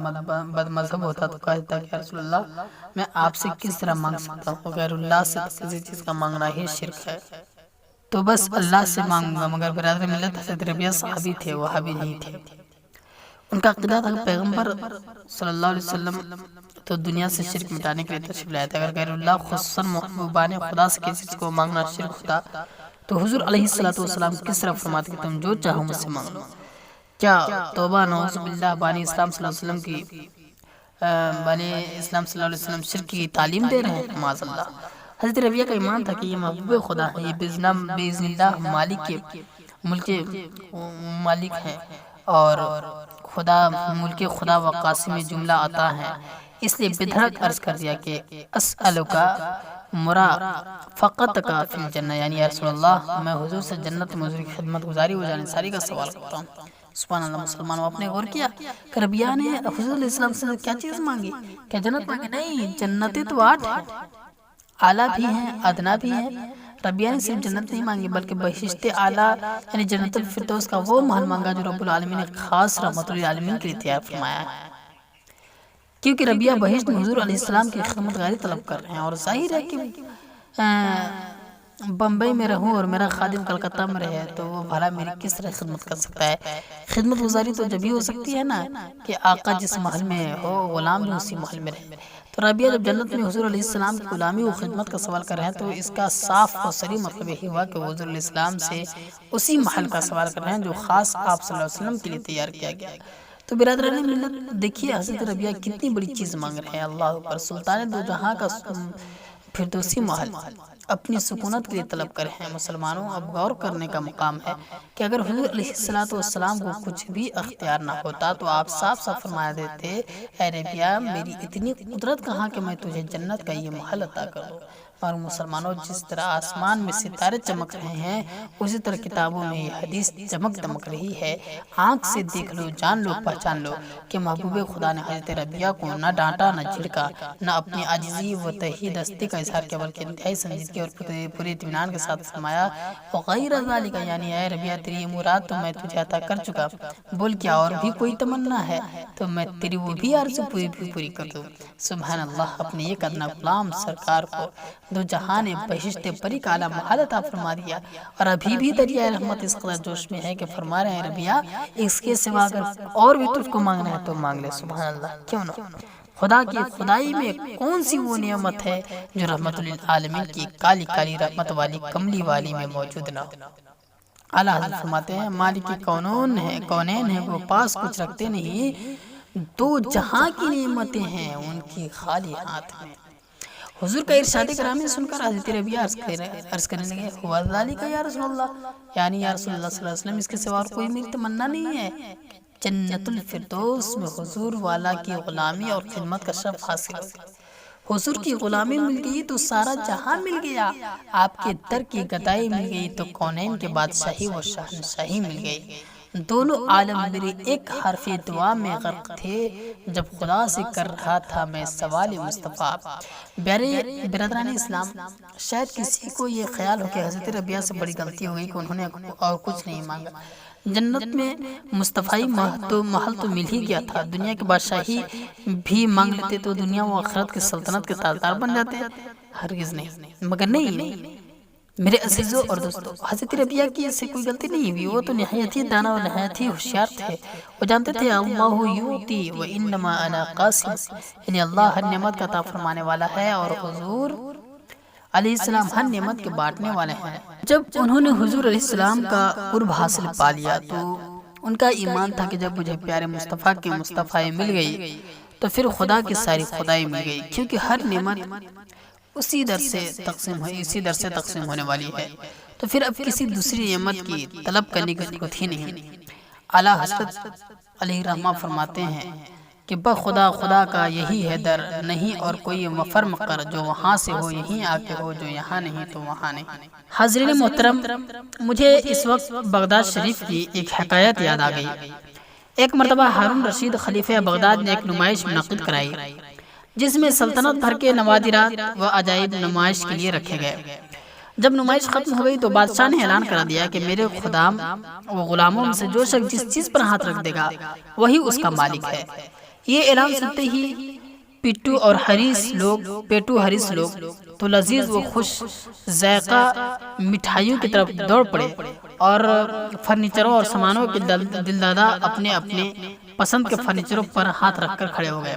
بد مذہب ہوتا تو کہتا کہ رسول اللہ میں آپ سے کس طرح مانگ سکتا ہوں، غیر اللہ سے کسی چیز کا مانگنا ہی شرک ہے، تو بس اللہ سے مانگوں گا۔ مگر برادر ملت، حضرت ربیعہ صحابی تھے، وہابی نہیں تھے۔ ان کا عقیدہ تھا کہ پیغمبر صلی اللہ علیہ وسلم تو دنیا سے شرک مٹانے کے لیے تشریف لائے تھے۔ اگر غیر اللہ خصوصاً محبوبان خدا سے کسی چیز کو مانگنا شرک ہوتا تو حضور علیہ السلام کس طرح فرماتے کہ تم جو چاہو مجھ سے مانگ لو؟ کیا توبہ نعوذ باللہ بانی اسلام صلی اللہ علیہ وسلم شرک کی تعلیم دے رہے ہیں؟ معاذ اللہ۔ حضرت ربیہ کا ایمان تھا کہ یہ محبوب خدا ہے، یہ باذن اللہ مالک کے ملک مالک ہیں، اور خدا ملک خدا و قاسم جملہ عطا ہے، اس لیے بدھڑک عرض کر دیا کہ اسألک مرافقت کا فی الجنہ، یعنی یا رسول اللہ میں حضور سے جنت میں حضور کی خدمت گزاری و جانثاری کا سوال کرتا ہوں۔ سبحان اللہ۔ مسلمانوں آپ نے غور کیا کہ ربیہ نے حضور علیہ السلام سے کیا چیز مانگی؟ کیا جنت مانگی؟ نہیں، جنتیں تو 8 ہیں، اعلیٰ بھی ہیں ادنا بھی ہیں۔ ربیہ نے صرف جنت نہیں مانگی بلکہ بہشت اعلیٰ یعنی جنت الفردوس کا وہ محل مانگا جو رب العالمین نے خاص رحمت للعالمین کے لیے تیار فرمایا ہے، کیونکہ ربیہ بہشت میں حضور علیہ السلام کی خدمت گزاری طلب کر رہے ہیں، اور ظاہر ہے کہ بمبئی میں رہوں اور میرا خادم کلکتہ میں رہے تو وہ بھلا میری کس طرح خدمت کر سکتا ہے؟ خدمت گزاری تو جب ہی ہو سکتی ہے نا کہ آقا جس محل میں ہو غلام بھی اسی محل میں رہے۔ تو ربیہ جب جنت میں حضور علیہ السلام کی غلامی و خدمت کا سوال کر رہے ہیں تو اس کا صاف اور صریح مطلب یہی ہوا کہ وہ حضور علیہ السلام سے اسی محل کا سوال کر رہے ہیں جو خاص آپ صلی اللہ علیہ وسلم کے لیے تیار کیا گیا۔ تو برادران ملت دیکھیے حضرت ربیہ کتنی بڑی چیز مانگ رہے ہیں، اللہ اکبر۔ سلطان دو جہاں کا فردوسی محل اپنی سکونت کے لیے طلب کر رہے ہیں۔ مسلمانوں اب غور کرنے کا مقام ہے کہ اگر حضور علیہ السلام کو کچھ بھی اختیار نہ ہوتا تو آپ صاف صاف فرمایا دیتے اے ربیہ میری اتنی قدرت کہاں کہ میں تجھے جنت کا یہ محل عطا کر دوں۔ اور مسلمانوں جس طرح آسمان میں ستارے چمک رہے ہیں اسی طرح کتابوں میں یہ حدیث چمک دمک رہی ہے۔ آنکھ سے دیکھ لو، جان لو، پہچان لو کہ محبوب خدا نے حضرت ربیہ کو نہ ڈانٹا نہ جھڑکا، نہ اپنی عاجزی و تہی دستی کا اظہار کیا بلکہ انتہائی سنجیدگی اور پورے اطمینان کے ساتھ فرمایا وغیر ذالک، یعنی اے ربیہ تیری یہ مراد تو میں تجھے عطا کر چکا، بول کیا اور بھی کوئی تمنا ہے تو میں تیری وہ بھی آرزو پوری کر دوں۔ سبحان اللہ۔ اپنے ایک ادنا غلام سرکار کو دو جہاں نے بہشت بری کا اعلیٰ محل عطا فرما دیا، اور ابھی بھی دریائے رحمت اس قدر جوش میں ہے کہ فرما رہے ہیں ربیہ اس کے سوا اگر اور بھی تجھ کو مانگنا ہے تو مانگ لے۔ سبحان اللہ۔ کیوں نہ؟ خدا کی خدائی میں کون سی وہ نعمت ہے جو رحمت للعالمین کی کالی کالی رحمت والی کملی والی میں موجود نہ ہو؟ اعلیٰ حضرت فرماتے ہیں مالک کونین ہے وہ پاس کچھ رکھتے نہیں، دو جہاں کی نعمتیں ہیں ان کی خالی ہاتھ میں۔ حضور کا ارشاد گرامی سن کر حضرت ربیہ عرض کرنے لگے ہوا ذالک یا رسول اللہ، یعنی یا رسول اللہ صلی اللہ علیہ وسلم اس کے سوا اور کوئی میری تمنا نہیں ہے۔ جنت الفردوس میں حضور والا کی غلامی اور خدمت کا شرف حاصل ہو گیا۔ حضور کی غلامی مل گئی تو سارا جہاں مل گیا، آپ کے در کی گدائی مل گئی تو کونین کے بادشاہی و شہنشاہی مل گئی۔ دونوں عالم میرے ایک حرف دعا میں غرق تھے جب خدا سے کر رہا تھا میں سوال مصطفیٰ۔ برادران اسلام، شاید کسی کو یہ خیال ہو کہ حضرت ربیہ سے بڑی غلطی ہو گئی کہ انہوں نے اور کچھ نہیں مانگا۔ جنت میں مصطفیٰ محل تو مل ہی گیا تھا، دنیا کی بادشاہی بھی مانگ لیتے تو دنیا و آخرت کی سلطنت کے تاجدار بن جاتے۔ ہرگز نہیں، مگر نہیں میرے عزیزوں اور دوستوں، حضرت ربیہ کی اس سے کوئی غلطی نہیں ہوئی۔ وہ تو نہایت ہی دانا و نہایت ہی ہوشیار تھے، وہ جانتے تھے اللہ یؤتی و انما انا قاسم، یعنی اللہ ہر نعمت کا عطا فرمانے والا ہے اور حضور علیہ السلام ہر نعمت کے بانٹنے والے ہیں۔ جب انہوں نے حضور علیہ السلام کا قرب حاصل پا لیا تو ان کا ایمان تھا کہ جب مجھے پیارے مصطفیٰ کی مصطفیٰ مل گئی تو پھر خدا کی ساری خدائی مل گئی، کیونکہ ہر نعمت اسی در سے تقسیم ہونے والی ہے، تو پھر اب کسی دوسری نعمت کی طلب کرنے کی ضرورت ہی نہیں۔ اعلیٰ حضرت علیہ رحمہ فرماتے ہیں کہ خدا کا یہی ہے در، نہیں اور کوئی مفر مقر، جو وہاں سے ہو یہیں آ کے ہو، جو یہاں نہیں تو وہاں نہیں۔ حاضرین محترم، مجھے اس وقت بغداد شریف کی ایک حکایت یاد آ گئی۔ ایک مرتبہ ہارون رشید خلیفہ بغداد نے ایک نمائش منعقد کرائی جس میں سلطنت بھر کے نوادرات و عجائب نمائش کے لیے رکھے گئے۔ جب نمائش ختم ہو گئی تو بادشاہ نے اعلان کرا دیا کہ میرے خدام و غلاموں میں سے جو شخص جس چیز پر ہاتھ رکھ دے گا وہی اس کا مالک ہے۔ یہ اعلان سنتے ہی پیٹو حریص لوگ تو لذیذ و خوش ذائقہ مٹھائیوں کی طرف دوڑ پڑے اور فرنیچروں اور سامانوں کے دلدادہ اپنے اپنے پسند کے فرنیچروں پر ہاتھ رکھ کر کھڑے ہو گئے۔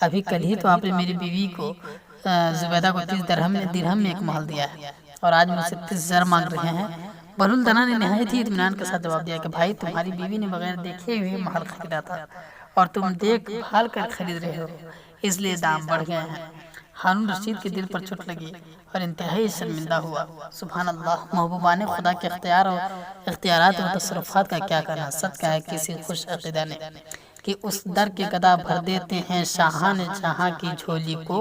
ابھی کل ہی تو آپ نے میری بیوی کو زبیدہ کو 30 درہم میں ایک محل دیا ہے، اور آج مجھ سے 30,000 مانگ رہے ہیں۔ بہلول نے نہایت ہی اطمینان کے ساتھ جواب دیا کہ بھائی تمہاری بیوی نے بغیر دیکھے ہوئے محل خریدا تھا اور تم دیکھ بھال کر خرید رہے ہو، اس لیے دام بڑھ گئے ہیں۔ ہارون رشید کے دل پر چوٹ لگی اور انتہائی شرمندہ ہوا۔ سبحان اللہ، محبوبان خدا کے اختیارات اور تصرفات کا کیا کہنا۔ سچ کہا ہے کسی خوش عقیدہ نے کہ اس در کے گدا بھر دیتے ہیں شاہان جہاں کی جھولی کو،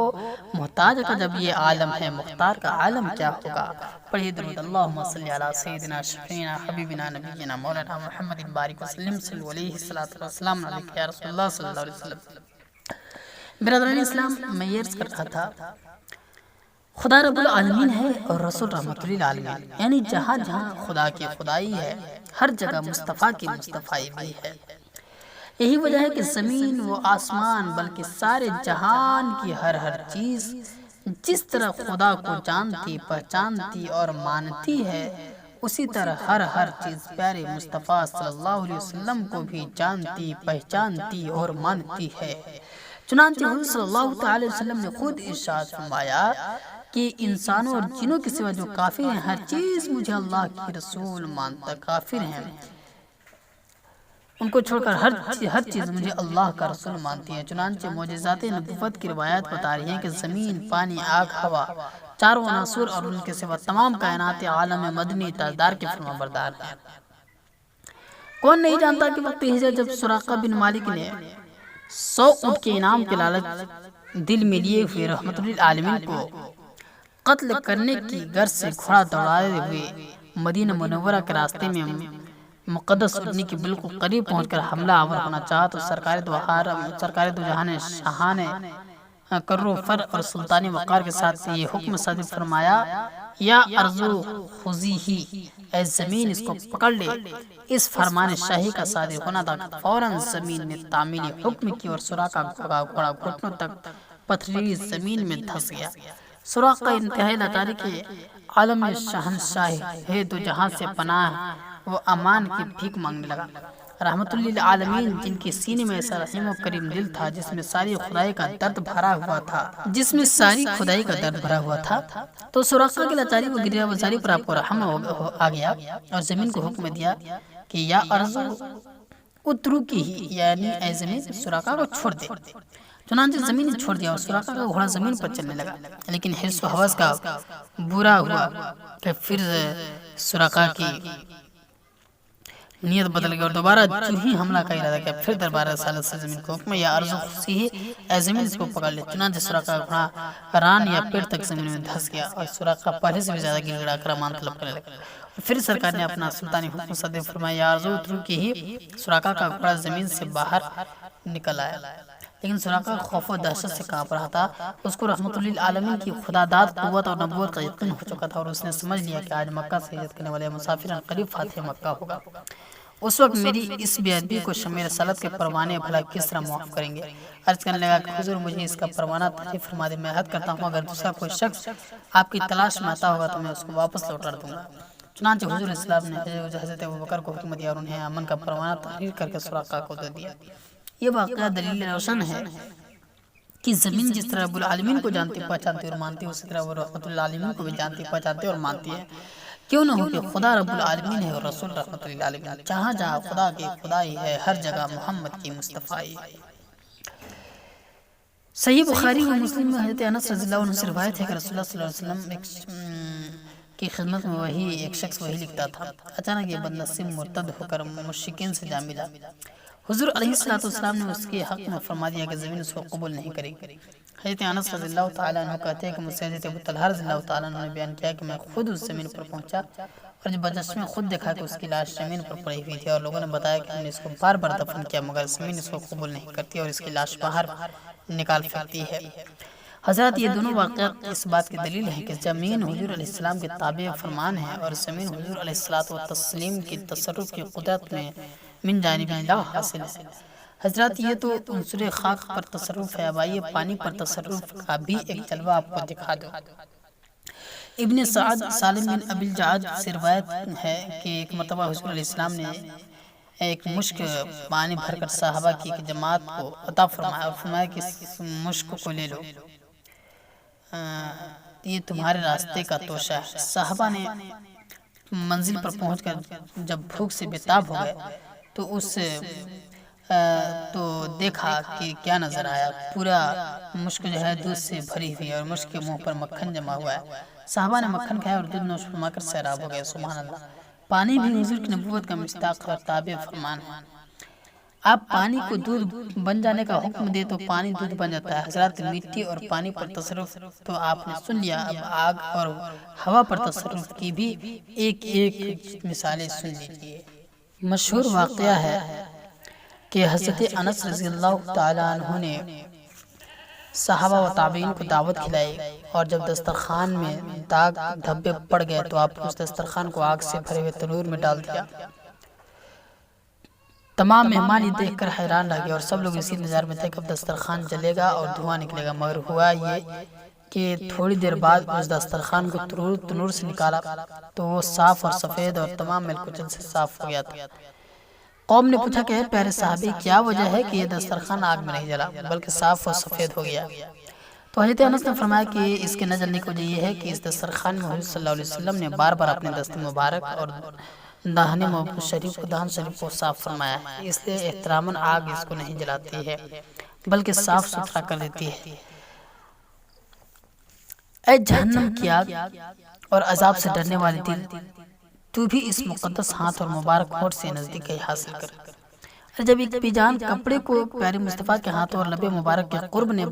محتاج کا جب یہ عالم ہے مختار کا عالم کیا ہوگا۔ پڑھیے درود، اللہم صلی علی سیدنا شفیعنا حبیبنا نبینا مولانا محمد بارک وسلم صلی علیہ السلام علیکم یا رسول اللہ صلی اللہ علیہ وسلم۔ برادران اسلام، میں یہ عرض کر رہا تھا خدا رب العالمین ہے اور رسول رحمت للعالمین، یعنی جہاں جہاں خدا کی خدائی ہے ہر جگہ مصطفیٰ کی مصطفائی بھی ہے۔ یہی وجہ ہے کہ زمین و آسمان بلکہ سارے جہان کی ہر چیز جس طرح خدا کو جانتی، پہچانتی اور مانتی ہے، اسی طرح ہر چیز پیارے مصطفیٰ صلی اللہ علیہ وسلم کو بھی جانتی، پہچانتی اور مانتی ہے۔ چنانچہ حضور صلی اللہ تعالی وسلم نے خود ارشاد فرمایا کہ انسانوں اور جنوں کے سوا جو کافر ہیں ہر چیز مجھے اللہ کی رسول مانتا کافر ہیں، ان کو چھوڑ کر ہر چیز مجھے اللہ کا رسول مانتی ہے۔ چنانچہ معجزات نبوت کی روایات بتا رہی ہیں کہ زمین، پانی، آگ، ہوا، چاروں عناصر اور ان کے سوا تمام کائنات عالم مدنی تاجدار کے فرما بردار ہیں۔ کون نہیں جانتا کہ وقت ہجرت جب سراقہ بن مالک نے 100 اونٹ کے انعام کے لالچ دل میں لیے ہوئے رحمت للعالمین کو قتل کرنے کی غرض سے گھوڑا دوڑائے ہوئے مدینہ منورہ کے راستے میں مقدس اٹھنے کے بالکل قریب پہنچ کر حملہ آور ہونا چاہا تو سرکار دو جہان شاہان کرو فر اور سلطانی وقار کے ساتھ یہ حکم صادر فرمایا، یا ارضو خزی ہی، اے زمین اس کو پکڑ لے۔ اس فرمان شاہی کا صادر ہونا تھا کہ فوراً زمین نے تعمیلی حکم کی اور سراقہ کا گھوڑا گھٹنوں تک پتھریلی زمین میں دھس گیا۔ سراقہ انتہائی لاچاری کے عالم میں شہنشاہ ہے دو جہاں سے پناہ و امان کی بھیک مانگنے لگا۔ رحمت للعالمین جن کے سینے میں ایسا رحیم و کریم دل تھا جس میں ساری خدائی کا درد بھرا ہوا تھا، تو سراقہ کی لاچاری و گریہ وزاری پر آپ کو رحم آ گیا اور زمین کو حکم دیا کہ یا ارض اترکی ہی، یعنی اے زمین سراقہ کو چھوڑ دے۔ چنانچہ زمین نے چھوڑ دیا اور سراقہ کا گھوڑا زمین پر چلنے لگا، لیکن حرص و ہوس کا برا ہوا کہ پھر سراقہ کی نیت بدل گئی اور دوبارہ جو ہی حملہ کا ارادہ کیا، پھر دربار رسالت سے زمین کو حکم یا ارض خزی اے زمین اس کو پکڑ لے۔ چنانچہ سراقہ کا گھوڑا ران یا پیر تک زمین میں دھس گیا اور سراقہ پہلے سے بھی زیادہ گڑ گڑا کر امان طلب کرنے لگا۔ پھر سرکار نے اپنا سلطانی حکم صادر فرمایا، یا ارض اترکی ہی، سراقہ کا گھوڑا زمین سے باہر نکل آیا، لیکن سراقہ خوف و دہشت سے کانپ رہا تھا۔ اس کو رحمت للعالمین کی خداداد قوت اور نبوت کا یقین ہو چکا تھا اور اس نے سمجھ لیا کہ آج مکہ سے ہجرت کرنے والے مسافران قریب فاتح مکہ ہوگا۔ اس وقت میری اس بے ادبی کو شمع رسالت کے پروانے بھلا کس طرح معاف کریں گے؟ عرض کرنے لگا کہ حضور مجھے اس کا پروانہ تحریر فرما دے، میں عہد کرتا ہوں اگر دوسرا کوئی شخص آپ کی تلاش میں آتا ہوگا تو میں اس کو واپس لوٹا دوں گا۔ چنانچہ حضور اسلام نے حضرت ابوبکر کو حکم دیا اور انہیں امن کا پروانہ تحریر کر کے سراقہ کو دے دیا۔ یہ واقعہ دلیل روشن ہے کہ زمین جس طرح رب العالمین کو جانتی پہچانتی اور مانتی، اسی طرح وہ رحمت للعالمین کو بھی جانتی پہچانتی اور مانتی ہے۔ کیوں نہ ہو کہ خدا رب العالمین ہے اور رسول رحمت للعالمین، جہاں جہاں خدا کی خدائی ہے ہر جگہ محمد کی مصطفیٰ ہے۔ صحیح بخاری و مسلم میں حضرت انس رضی اللہ عنہ سے روایت ہے کہ رسول اللہ صلی اللہ علیہ وسلم کی خدمت میں ایک شخص وحی لکھتا تھا، اچانک یہ بد نصیب مرتد ہو کر مشرکین سے جا ملا۔ حضور علیہ السلام نے اس کے حق میں فرما دیا کہ زمین اس کو قبول نہیں کرے گی۔ حضرت انس رضی اللہ تعالیٰ عنہ کہتے ہیں کہ مجھ سے حضرت ابو طلحہ رضی اللہ تعالیٰ عنہ نے بیان کیا کہ میں خود اس زمین پر پہنچا اور جب بچشمے خود دیکھا کہ اس کی لاش زمین پر پڑی ہوئی تھی اور لوگوں نے بتایا کہ ہم نے اس کو بار بار دفن کیا مگر زمین اس کو قبول نہیں کرتی اور اس کی لاش باہر نکال پھینکتی ہے۔ حضرات یہ دونوں واقعات اس بات کی دلیل ہیں کہ زمین حضور علیہ السلام کے تابع فرمان ہے اور زمین حضور علیہ السلام کی تصرف کی قدرت میں من جانب اللہ حاصل ہے۔ حضرات یہ تو عنصر خاک پر تصرف ہے، اب آئیے پانی پر تصرف کا بھی ایک جلوہ آپ کو دکھا دو۔ ابن سعد سالم بن ابی الجعد سے روایت ہے کہ ایک مرتبہ حضور علیہ السلام نے ایک مشک پانی بھر کر صحابہ کی ایک جماعت کو عطا فرمایا اور فرمایا کہ اس مشک کو لے لو، یہ تمہارے راستے کا توشہ ہے۔ صحابہ نے منزل پر پہنچ کر جب بھوک سے بےتاب ہو گئے تو دیکھا کہ کیا نظر آیا، پورا مشک جو ہے دودھ سے بھری ہوئی اور مشک کے منہ پر مکھن جمع ہوا ہے۔ صحابہ نے مکھن کھایا اور دودھ نوش فرما کر سیراب ہو گئے۔ سبحان اللہ، پانی بھی حضور کی نبوت کا مصداق اور تابع فرمان ہے۔ آپ پانی کو دودھ بن جانے کا حکم دے تو پانی دودھ بن جاتا ہے۔ حضرات مٹی اور پانی پر تصرف تو آپ نے سن لیا، اب آگ اور ہوا پر تصرف کی بھی ایک ایک مثالیں سن لیجیے۔ مشہور واقعہ ہے کہ حضرت انس رضی اللہ تعالیٰ عنہ نے صحابہ و تابعین کو دعوت کھلائی، اور جب دسترخوان میں داغ دھبے پڑ گئے تو آپ نے اس دسترخوان کو آگ سے بھرے ہوئے تنور میں ڈال دیا۔ تمام مہمان یہ دیکھ کر حیران رہ گئے اور سب لوگ اسی انتظار میں تھے کہ اب دسترخوان جلے گا اور دھواں نکلے گا، مگر ہوا یہ کہ تھوڑی دیر بعد اس دسترخوان کو تنور سے نکالا تو وہ صاف اور سفید اور تمام مل کچل سے صاف ہو گیا تھا۔ قوم نے پوچھا کہ اے پیارے صحابی، کیا وجہ ہے کہ یہ دسترخوان آگ میں نہیں جلا بلکہ صاف اور سفید ہو گیا؟ تو حضرت انس نے فرمایا کہ اس کے نہ جلنے کی وجہ یہ ہے کہ اس دسترخوان میں حضور صلی اللہ علیہ وسلم نے بار بار اپنے دست مبارک اور دہن شریف کو صاف فرمایا ہے، اس لیے احتراماً آگ اس کو نہیں جلاتی ہے بلکہ صاف ستھرا کر دیتی ہے۔ اے جہنم کی آگ اور عذاب سے ڈرنے والے دل، تو بھی اس مقدس ہاتھ اور مبارک ہونٹ سے نزدیکی حاصل کر۔ جب ایک بیجان کپڑے کو پیارے مصطفیٰ کے ہاتھوں اور لب مبارک کے قرب نے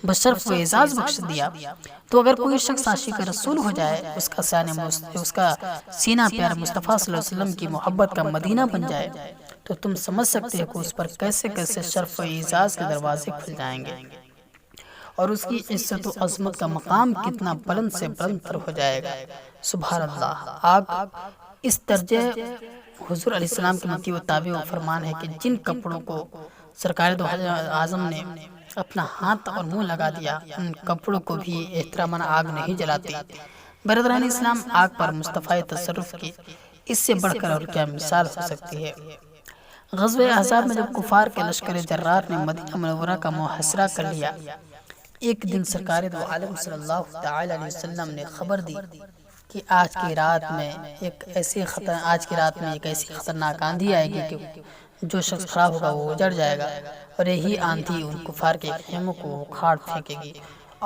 بشرف و اعزاز بخش دیا، تو اگر کوئی شخص عاشق رسول ہو جائے، اس کا سینہ پیارے مصطفیٰ صلی اللہ علیہ وسلم کی محبت کا مدینہ بن جائے، تو تم سمجھ سکتے ہو کہ اس پر کیسے کیسے شرف و اعزاز کے دروازے کھل جائیں گے اور اس کی عزت و عظمت کا مقام کتنا بلند سے بلند تر ہو جائے گا۔ سبحان اللہ۔ آگ اس درجے حضور علیہ السلام کے مطیع و تابع و فرمان ہے کہ جن کپڑوں کو سرکار دو اعظم نے اپنا ہاتھ اور منہ لگا دیا، ان کپڑوں کو بھی احتراماً آگ نہیں جلاتی۔ برادران اسلام، آگ پر مصطفیٰ تصرف کی اس سے بڑھ کر اور کیا مثال ہو سکتی ہے؟ غزوہ احزاب میں جب کفار کے لشکر جرار نے مدینہ منورہ کا محاصرہ کر لیا، ایک دن سرکار دو عالم صلی اللہ تعالی علیہ وسلم نے خبر دی کہ آج کی رات میں ایک ایسی خطرناک آندھی آئے گی کہ جو شخص کھڑا ہوگا وہ اجڑ جائے گا، اور یہی آندھی ان کفار کے خیموں کو اکھاڑ پھینکے گی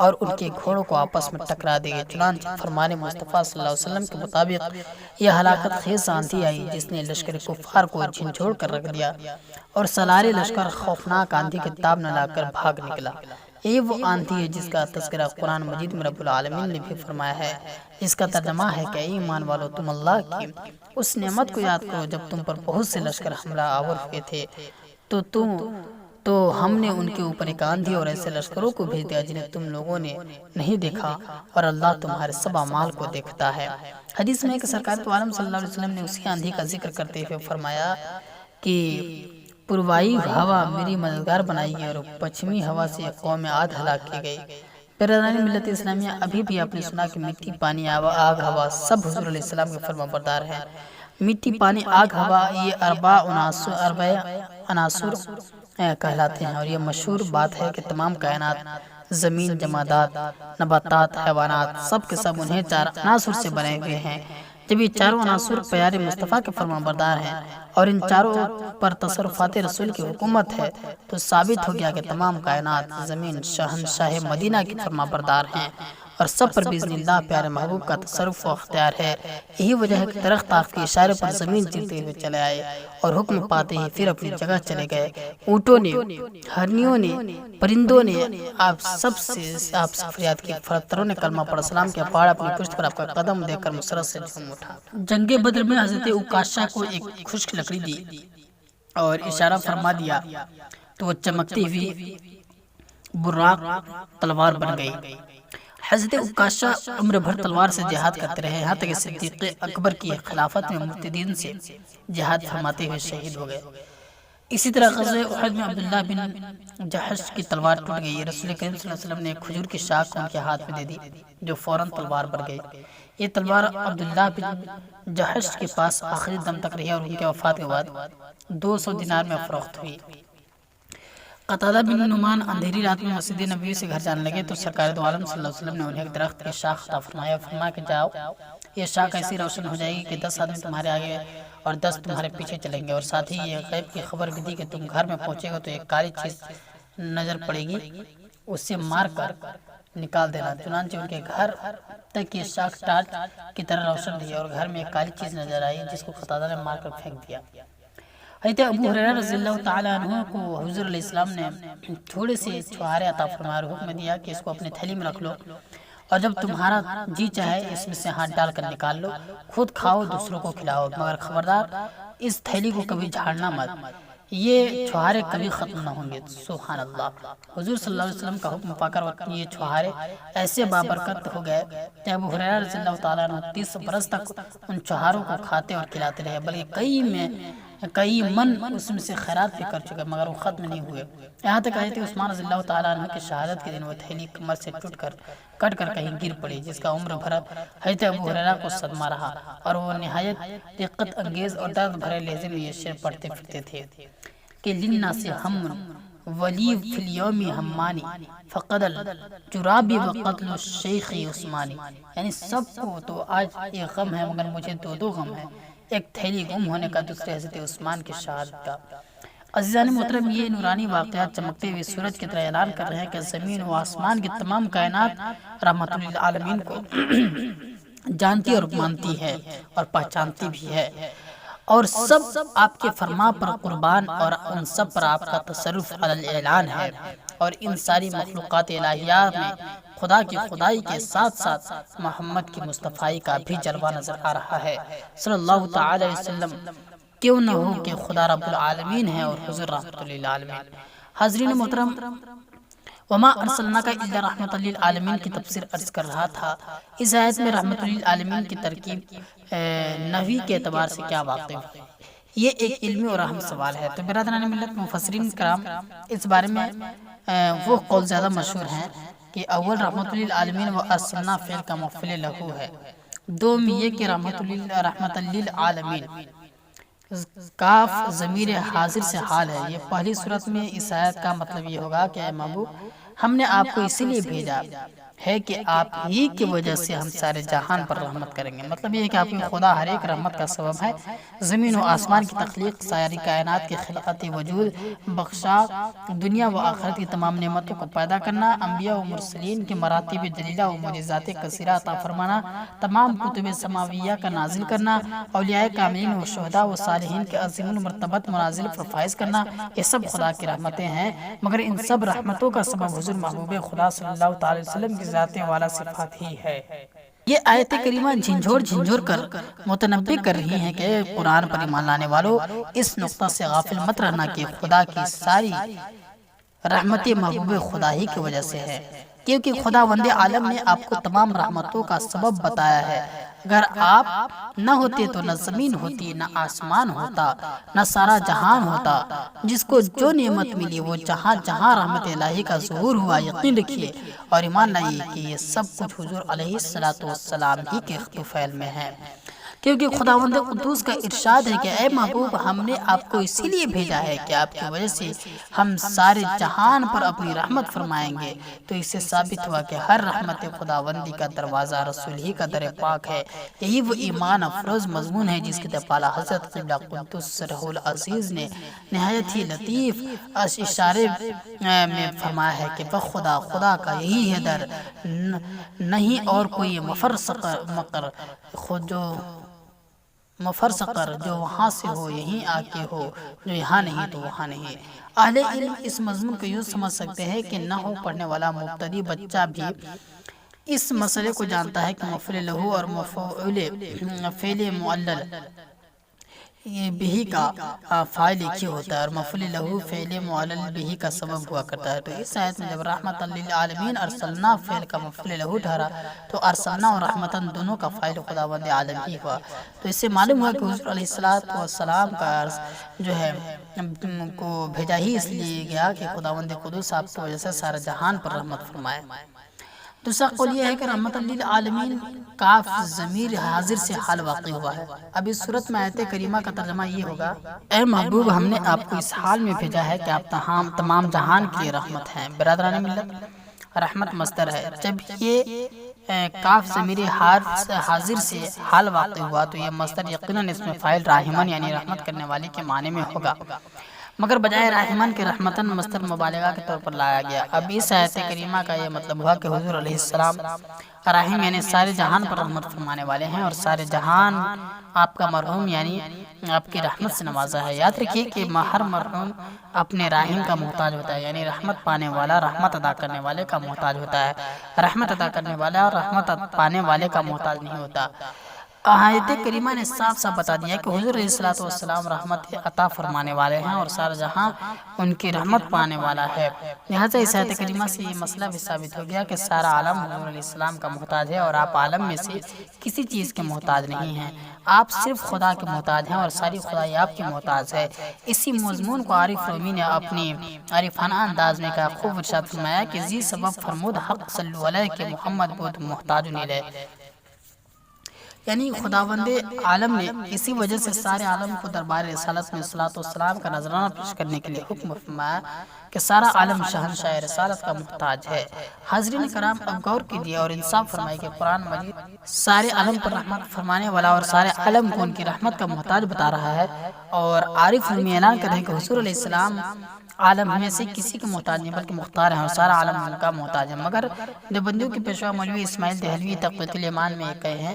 اور ان کے گھوڑوں کو آپس میں ٹکرا دے گی۔ چنانچہ فرمان مصطفیٰ صلی اللہ علیہ وسلم کے مطابق یہ ہلاکت خیز آندھی آئی جس نے لشکر کفار کو جھنجھوڑ کر رکھ دیا، اور سالار لشکر خوفناک آندھی کے تاب نہ لا کر بھاگ نکلا۔ یہ وہ آندھی ہے جس کا تذکرہ قرآن مجید میں رب العالمین نے بھی فرمایا ہے، جس کا ترجمہ ہے کہ اے ایمان والو، تم اللہ کی اس نعمت کو یاد کرو جب تم پر بہت سے لشکر حملہ آور ہوئے تھے تو ہم نے ان کے اوپر ایک آندھی اور ایسے لشکروں کو بھیج دیا جنہیں تم لوگوں نے نہیں دیکھا، اور اللہ تمہارے سب اعمال کو دیکھتا ہے۔ حدیث میں ہے کہ سرکار تو عالم صلی اللہ علیہ وسلم نے اسی آندھی کا ذکر کرتے ہوئے فرمایا کہ پروائی ہوا میری مددگار بنائی گئی اور پچھمی ہوا سے قوم عاد ہلاک کی گئی۔ برادران ملت اسلامیہ، ابھی بھی آپ نے سنا کہ مٹی، پانی، آگ، ہوا سب حضور علیہ السلام کے فرما بردار ہیں۔ مٹی، پانی، آگ، ہوا یہ اربع عناصر کہلاتے ہیں، اور یہ مشہور بات ہے کہ تمام کائنات، زمین، جمادات، نباتات، حیوانات سب کے سب انہیں چار عناصر سے بنے ہوئے ہیں۔ جب یہ چاروں عناصر پیارے مصطفیٰ کے فرما بردار ہیں اور ان چاروں پر تصرفات رسول کی حکومت ہے، تو ثابت ہو گیا کہ تمام کائنات، زمین شہنشاہ مدینہ کی فرما بردار ہیں اور سب پر باذن اللہ پیارے محبوب کا تصرف و اختیار ہے۔ یہی وجہ ہے کہ درخت آپ کے اشارے پر زمین چلتے ہوئے چلے آئے اور حکم پاتے ہی پھر اپنی جگہ چلے گئے۔ اونٹوں نے، ہرنیوں نے، پرندوں نے آپ سے فریاد کی، فرتروں نے کلمہ پڑھا، سلام کیا، پہاڑ اپنی پشت پر آپ کا قدم دے کر مسرت سے جھوم اٹھا۔ جنگ بدر میں حضرت عکاشہ کو ایک خشک لکڑی دی اور اشارہ فرما دیا تو وہ چمکتی ہوئی براق تلوار بن گئی۔ حضرت عکاشہ عمر بھر تلوار سے جہاد کرتے رہے، یہاں تک کہ صدیق اکبر کی خلافت میں مرتدین سے جہاد فرماتے ہوئے شہید ہو گئے۔ اسی طرح غزوہ احد میں عبداللہ بن جحش کی تلوار ٹوٹ گئی۔ رسول کریم صلی اللہ علیہ وسلم نے کھجور کی شاخ ان کے ہاتھ میں دے دی جو فوراً تلوار بن گئی۔ یہ تلوار عبداللہ بن جحش کے پاس آخری دم تک رہی اور ان کے وفات کے بعد 200 دینار میں فروخت ہوئی۔ قتادہ بن نعمان اندھیری رات میں مسجد نبوی سے گھر جانے لگے تو سرکار دو عالم صلی اللہ علیہ وسلم نے انہیں ایک درخت کی شاخ عطا فرمایا، فرمایا کہ جاؤ، یہ شاخ ایسی روشن ہو جائے گی کہ 10 آدمی تمہارے آگے اور 10 تمہارے پیچھے چلیں گے، اور ساتھ ہی یہ غیب کی خبر بھی دی کہ تم گھر میں پہنچے گا تو ایک کالی چیز نظر پڑے گی، اس سے مار کر نکال دینا۔ چنانچہ ان کے گھر تک یہ شاخ ٹارچ کی طرح روشن رہی اور گھر میں ایک کالی چیز نظر آئی جس کو قتادہ نے مار کر پھینک دیا۔ حضرت ابو ہریرہ رضی اللہ تعالیٰ عنہ کو حضور علیہ السلام نے تھوڑے سے چھہارے عطا فرمایا اور حکم دیا کہ اس کو اپنے تھیلی میں رکھ لو، اور جب تمہارا جی چاہے اس میں سے ہاتھ ڈال کر نکال لو، خود کھاؤ دوسروں کو کھلاؤ، مگر خبردار اس تھیلی کو کبھی جھاڑنا مت، یہ چھہارے کبھی ختم نہ ہوں گے۔ سبحان اللہ۔ حضور صلی اللہ علیہ وسلم کا حکم پا کر یہ چھہارے ایسے بابرکت ہو گئے کہ ابو ہریرہ رضی اللہ تعالیٰ عنہ 30 برس تک ان چھہاروں کو کھاتے اور کھلاتے رہے، بلکہ کئی من اس میں سے خیرات بھی کر چکے مگر وہ ختم نہیں ہوئے، یہاں تک حضرت عثمان رضی اللہ تعالیٰ عنہ کی شہادت کے دن وہ تھیلی کمر سے کٹ کر کہیں گر پڑی، جس کا عمر بھر حضرت ابو ہریرہ کو صدمہ رہا، اور وہ نہایت دقت انگیز اور درد بھرے لہجے میں یہ شعر پڑھتے پھرتے تھے کہ للناس ہم ولی فی اليوم ہمانی فقد الجراب وقتل الشیخ عثمانی، یعنی سب کو تو آج ایک غم ہے مگر مجھے دو غم ہے، ایک تھیلی گم ہونے کا، دوسرے حضرت عثمان کی شہادت کا۔ عزیزان محترم، یہ نورانی واقعات چمکتے ہوئے سورج کی طرح اعلان کر رہے ہیں کہ زمین و آسمان کی تمام کائنات رحمت للعالمین کو جانتی اور مانتی ہے اور پہچانتی بھی ہے، اور سب آپ کے فرما پر قربان، اور ان سب پر آپ کا تصرف علی الاعلان ہے، اور ان ساری مخلوقات الہیہ میں خدا کی خدائی کے ساتھ ساتھ محمد کی مصطفیٰ کا بھی جلوہ نظر آ رہا ہے صلی اللہ تعالی علیہ وسلم، کیوں نہ ہو کہ خدا رب العالمین ہے اور حضور رحمت للعالمین۔ حاضرین محترم، وما ارسلناک الا رحمت للعالمین کی تفسیر عرض کر رہا تھا۔ اس آیت میں رحمت للعالمین کی ترکیب نحوی کے اعتبار سے کیا واقع ہے؟ یہ ایک علمی اور اہم سوال ہے۔ تو برادران ملت، مفسرین کرام اس بارے میں وہ قول زیادہ مشہور ہیں کہ اول رحمت للعالمین و ارسلنا فعل کا مفعول لہو ہے، دوم یہ کہ رحمت للعالمین کاف ضمیر حاضر سے حال ہے۔ یہ پہلی صورت میں اس آیت کا مطلب یہ ہوگا کہ اے محبوب، ہم نے آپ کو اسی لیے بھیجا ہے کہ آپ ہی کی وجہ سے ہم سارے جہان پر رحمت کریں گے۔ مطلب یہ ہے کہ آپ کی خدا ہر ایک رحمت کا سبب ہے۔ زمین و آسمان کی تخلیق، ساری کائنات کی خلقت وجود، بخشا، دنیا و آخرت کی تمام نعمتوں کو پیدا کرنا، انبیاء و مرسلین کے مراتب جلیلہ و معجزات کثیرہ عطا فرمانا، تمام کتب سماویہ کا نازل کرنا، اولیاء کاملین و شہداء و صالحین کے عظیم المرتبت منازل پر فائز کرنا، یہ سب خدا کی رحمتیں ہیں، مگر ان سب رحمتوں کا سبب حضور محبوب خدا صلی اللہ تعالی وسلم کی ذات والا صفات ہی ہے۔ یہ آیت کریمہ جھنجھوڑ کر متنبہ کر رہی ہیں کہ قرآن پر ایمان لانے والوں، اس نقطہ سے غافل مت رہنا کہ خدا کی ساری رحمت محبوب خدا ہی کی وجہ سے ہے، کیونکہ خداوند عالم نے آپ کو تمام رحمتوں کا سبب بتایا ہے۔ اگر آپ نہ ہوتے تو نہ زمین ہوتی، نہ آسمان ہوتا، نہ سارا جہان ہوتا، جس کو جو نعمت ملی وہ جہاں جہاں رحمت الہی کا ظہور ہوا۔ یقین رکھیے اور ایمان لائیے کہ یہ سب کچھ حضور علیہ السلام ہی کے فعل میں ہے، کیونکہ خداوند قدوس کا ارشاد ہے کہ اے محبوب، ہم نے آپ کو اسی لیے بھیجا ہے کہ آپ کی وجہ سے ہم سارے جہان پر اپنی رحمت فرمائیں گے۔ تو اس سے ثابت ہوا کہ ہر رحمت خداوندی کا دروازہ رسول ہی کا در پاک ہے۔ یہی وہ ایمان افروز مضمون ہے جس کے پالا حضرت قبلہ قدس سرہ العزیز نے نہایت ہی لطیف اشارے میں فرمایا ہے کہ خدا کا یہی ہے در، نہیں اور کوئی مفرسقر جو وہاں سے ہو یہیں آ کے ہو، جو یہاں نہیں تو وہاں نہیں۔ اہل علم اس مضمون کو یوں سمجھ سکتے ہیں کہ نہ ہو پڑھنے والا مبتدی بچہ بھی اس مسئلے کو جانتا ہے کہ مفعول لہو اور مفعول فعل معلل بہ کا فاعل ایک ہی ہوتا ہے، اور مفعول لہو فعل معلل بہ کا سبب ہوا کرتا ہے۔ تو اس آیت میں جب رحمت للعالمین ارسلنا فعل کا مفعول لہو ٹھہرا تو ارسلنا اور رحمتن دونوں کا فاعل خداوند عالم ہی ہوا۔ تو اس سے معلوم ہوا کہ حضور علیہ السلام کا عرض جو ہے کو بھیجا ہی اس لیے گیا کہ خداوند قدوس آپ کی وجہ سے سارے جہان پر رحمت فرمائے۔ دوسرا قول یہ ہے کہ رحمت للعالمین کاف ضمیر حاضر سے حال واقع ہوا ہے۔ اب اس صورت میں آیت کریمہ کا ترجمہ یہ ہوگا، اے محبوب ہم نے آپ کو اس حال میں بھیجا ہے کہ آپ تمام جہان کے لیے رحمت ہیں۔ برادران ملت، رحمت مصدر ہے، جب یہ کاف ضمیر حاضر سے حال واقع ہوا تو یہ مصدر یقیناً اس میں فاعل راحمن یعنی رحمت کرنے والے کے معنی میں ہوگا، مگر بجائے راحمن کے رحمتن مصدر مبالغہ کے طور پر لایا گیا۔ اب اس آیت کریمہ کا یہ مطلب ہوا کہ حضور علیہ السلام راحم یعنی سارے جہان پر رحمت فرمانے والے ہیں، اور سارے جہان آپ کا مرحوم یعنی آپ کی رحمت سے نوازا ہے۔ یاد رکھیے کہ ہر مرحوم اپنے راحم کا محتاج ہوتا ہے، یعنی رحمت پانے والا رحمت ادا کرنے والے کا محتاج ہوتا ہے، رحمت ادا کرنے والا اور رحمت پانے والے کا محتاج نہیں ہوتا۔ آیت کریمہ نے صاف صاف بتا دیا کہ حضور علیہ السلام رحمت عطا فرمانے والے ہیں اور سارا جہاں ان کی رحمت پانے والا ہے۔ لہٰذا اس آیت کریمہ سے یہ مسئلہ بھی ثابت ہو گیا کہ سارا عالم حضور علیہ السلام کا محتاج ہے، اور آپ عالم میں سے کسی چیز کے محتاج نہیں ہیں، آپ صرف خدا کے محتاج ہیں اور ساری خدائی آپ کی محتاج ہے۔ اسی مضمون کو عارف رومی نے اپنی عارفانہ انداز میں کہا، خوب ارشاد فرمایا کہ ذی سبب فرمود حق صلو علیہ کہ محمد بود محتاج نیلے، یعنی خداوند عالم نے اسی وجہ سے سارے عالم کو دربار رسالت میں صلاۃ والسلام کا نذرانہ پیش کرنے کے لیے حکم فرمایا کہ سارا عالم شہنشاہ رسالت کا محتاج ہے۔ حاضرین کرام، اب غور کیجیے اور انصاف فرمائے کہ قرآن مجید سارے عالم پر رحمت فرمانے والا اور سارے عالم کو ان کی رحمت کا محتاج بتا رہا ہے، اور عارف رومی اعلان کر رہے ہیں کہ حضور علیہ السلام عالم میں سے کسی کے محتاج نہیں بلکہ مختار ہیں، اور سارا عالم ان کا محتاج ہے۔ مگر دیوبندیوں کے پیشوا مولوی اسماعیل دہلوی تقویۃ الایمان میں کہیں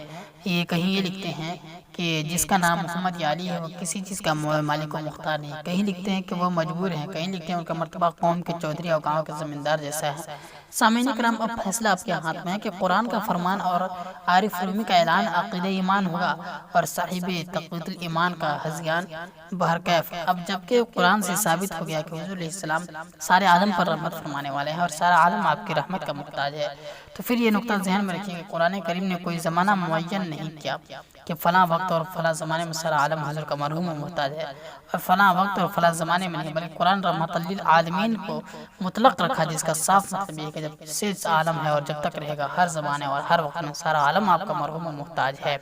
یہ لکھتے ہیں کہ جس کا نام محمد یا علی ہے وہ کسی چیز کا مالک و مختار نہیں، کہیں لکھتے ہیں کہ وہ مجبور ہیں، کہیں لکھتے ہیں ان کا مرتبہ قوم کے چودھری اور گاؤں کے زمیندار جیسا ہے۔ سامعین کرام، اب فیصلہ آپ کے ہاتھ میں ہے کہ قرآن کا فرمان اور عارف رومی کا اعلان عقیدہ ایمان ہوگا اور صاحب تقویۃ الایمان کا ہذیان بہرکیف۔ اب جبکہ قرآن سے ثابت ہو گیا کہ حضور علیہ السلام سارے عالم پر رحمت فرمانے والے ہیں اور سارا عالم آپ کی رحمت کا محتاج ہے، تو پھر یہ نقطہ ذہن میں رکھیے کہ قرآن کریم نے کوئی زمانہ معین نہیں کیا کہ فلاں وقت اور فلاں زمانے میں سارا عالم حضور کا مرحوم و محتاج ہے، اور فلاں وقت اور فلاں زمانے میں نہیں، بلکہ قرآن رحمت للعالمین کو مطلق رکھا، جس کا صاف مطلب یہ کہ جب سے عالم ہے اور جب تک رہے گا، ہر زمانے اور ہر وقت میں سارا عالم آپ کا مرحوم و محتاج ہے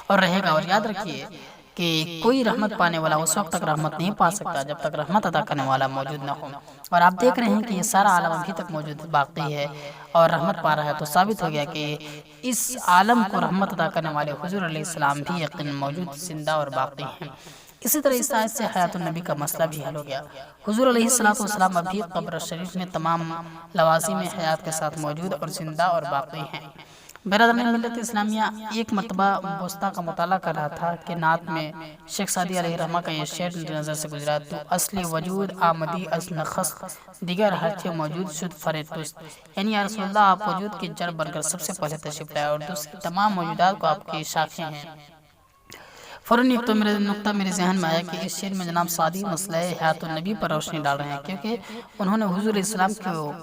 اور رہے گا۔ اور یاد رکھیے کہ کوئی رحمت پانے والا اس وقت تک رحمت نہیں پا سکتا جب تک رحمت ادا کرنے والا موجود نہ ہو، اور آپ دیکھ رہے ہیں کہ یہ سارا عالم ابھی تک موجود باقی ہے اور رحمت پا رہا ہے، تو ثابت ہو گیا کہ اس عالم کو رحمت ادا کرنے والے حضور علیہ السلام بھی یقیناً موجود، زندہ اور باقی ہیں۔ اسی طرح اس آیت سے حیات النبی کا مسئلہ بھی حل ہو گیا۔ حضور علیہ السلام ابھی قبر شریف میں تمام لوازم حیات کے ساتھ موجود اور زندہ اور باقی ہیں۔ برادران ملت اسلامیہ، ایک مرتبہ بوسطہ کا مطالعہ کر رہا تھا کہ نعت میں شیخ سعدی علیہ رحمہ کا یہ شعر نظر سے گزرا، تو اصلی وجود آمدی از نخست دیگر ہرچے موجود شد فرتست، یعنی یا رسول اللہ آپ وجود کی جڑ بن کر سب سے پہلے تشریف لائے اور دوسری تمام موجودات کو آپ کی شاخیں ہیں۔ فوراً ایک تو نقطہ میرے ذہن میں آیا کہ اس شعر میں جناب سعدی مسئلہ حیات النبی پر روشنی ڈال رہے ہیں، کیونکہ انہوں نے حضور علیہ السلام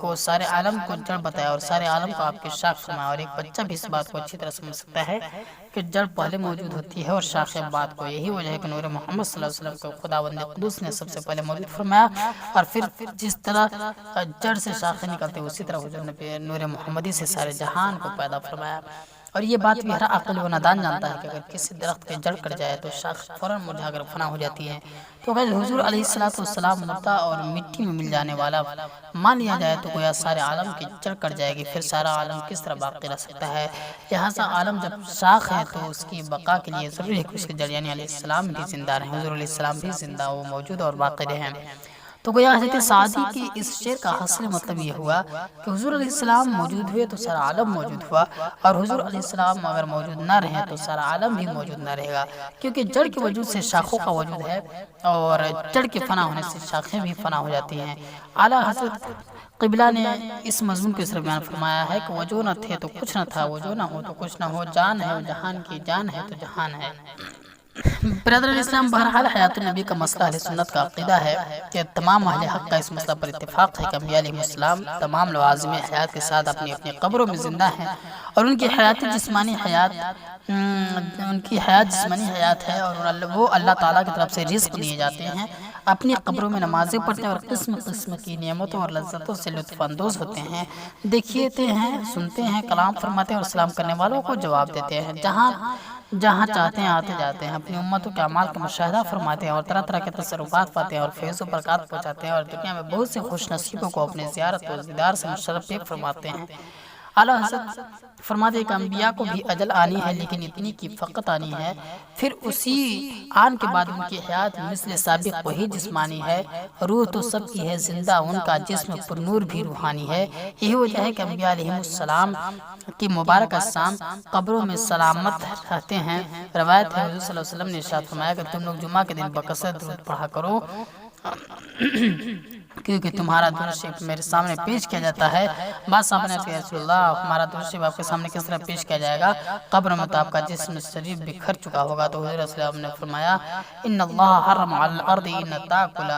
کو سارے عالم کو جڑ بتایا اور سارے عالم کو آپ کے شاخ فرمایا، اور ایک بچہ بھی اس بات کو اچھی طرح سمجھ سکتا ہے کہ جڑ پہلے موجود ہوتی ہے اور شاخ بعد کو۔ یہی وجہ ہے کہ نور محمد صلی اللہ علیہ وسلم کو خداوند قدوس نے سب سے پہلے موجود فرمایا، اور پھر جس طرح جڑ سے شاخیں نکلتے اسی طرح حضور نے نور محمدی سے سارے جہان کو پیدا فرمایا۔ اور یہ بات بھی ہر عقل و نادان جانتا ہے کہ اگر کسی درخت کے جڑ کٹ جائے تو شاخ فوراً مرجھا کر فنا ہو جاتی ہے، تو اگر حضور علیہ السلام مردہ اور مٹی میں مل جانے والا مان لیا جائے تو گویا سارے عالم کی جڑ کٹ جائے گی، پھر سارا عالم کس طرح باقی رہ سکتا ہے؟ لہٰذا عالم جب شاخ ہے تو اس کی بقا کے لیے ضروری ہے کہ اس کے جڑ یعنی علیہ السلام بھی زندہ رہیں، حضور علیہ السلام بھی زندہ وہ موجود اور باقی رہیں۔ تو گویا حضرت سعدی کی اس شعر کا حاصل مطلب یہ ہوا کہ حضور علیہ السلام موجود ہوئے تو سارا عالم موجود ہوا، اور حضور علیہ السلام اگر موجود نہ رہے تو سارا عالم بھی موجود نہ رہے گا، کیونکہ جڑ کے وجود سے شاخوں کا وجود ہے اور جڑ کے فنا ہونے سے شاخیں بھی فنا ہو جاتی ہیں۔ اعلیٰ حضرت قبلہ نے اس مضمون کو اس طرح بیان فرمایا ہے کہ وہ جو نہ تھے تو کچھ نہ تھا، وہ جو نہ ہو تو کچھ نہ ہو، جان ہے وہ جہان کی، جان ہے تو جہان ہے۔ برادران اسلام، بہرحال حیات النبی کا مسئلہ اہل سنت کا عقیدہ ہے کہ تمام اہل حق کا اس مسئلہ پر اتفاق ہے کہ انبیاء علیہ السلام تمام لوازم حیات کے ساتھ اپنی اپنی قبروں میں زندہ ہیں، اور ان کی حیات جسمانی حیات ہے اور وہ اللہ تعالیٰ کی طرف سے رزق دیے جاتے ہیں۔ اپنی قبروں میں نمازیں پڑھتے ہیں اور قسم قسم کی نعمتوں اور لذتوں سے لطف اندوز ہوتے ہیں، دیکھتے ہیں، سنتے ہیں، کلام فرماتے ہیں اور سلام کرنے والوں کو جواب دیتے ہیں، جہاں چاہتے ہیں آتے جاتے ہیں، اپنی امتوں کے اعمال کا مشاہدہ فرماتے ہیں اور طرح طرح کے تصرفات پاتے ہیں اور فیض و برکات پہنچاتے ہیں اور دنیا میں بہت سے خوش نصیبوں کو اپنے زیارت و دیدار سے مشرف فرماتے ہیں۔ اعلیٰ حضرت فرماتے ہیں کہ انبیاء کو بھی اجل آنی ہے، لیکن اتنی کی فقط آنی ہے، پھر اسی آن کے بعد ان کی حیات مثل سابق وہی جسمانی ہے، روح تو سب کی ہے زندہ، ان کا جسم پر نور بھی روحانی ہے۔ یہی وجہ ہے کہ انبیاء علیہ السلام کی مبارک اجسام قبروں میں سلامت رہتے ہیں۔ روایت ہے حضور صلی اللہ علیہ وسلم نے ارشاد فرمایا کہ تم لوگ جمعہ کے دن بکثرت درود پڑھا کرو، کیونکہ تمہارا درود شریف میرے سامنے پیش کیا جاتا ہے۔ بعض صحابہ نے کہا رسول اللہ ہمارا درود شریف آپ کے سامنے کس طرح پیش کیا جائے گا؟ قبر میں تو آپ کا جسم شریف بکھر چکا ہوگا۔ تو حضور صلی اللہ علیہ وسلم نے فرمایا ان اللہ حرم علی الارض ان تاکل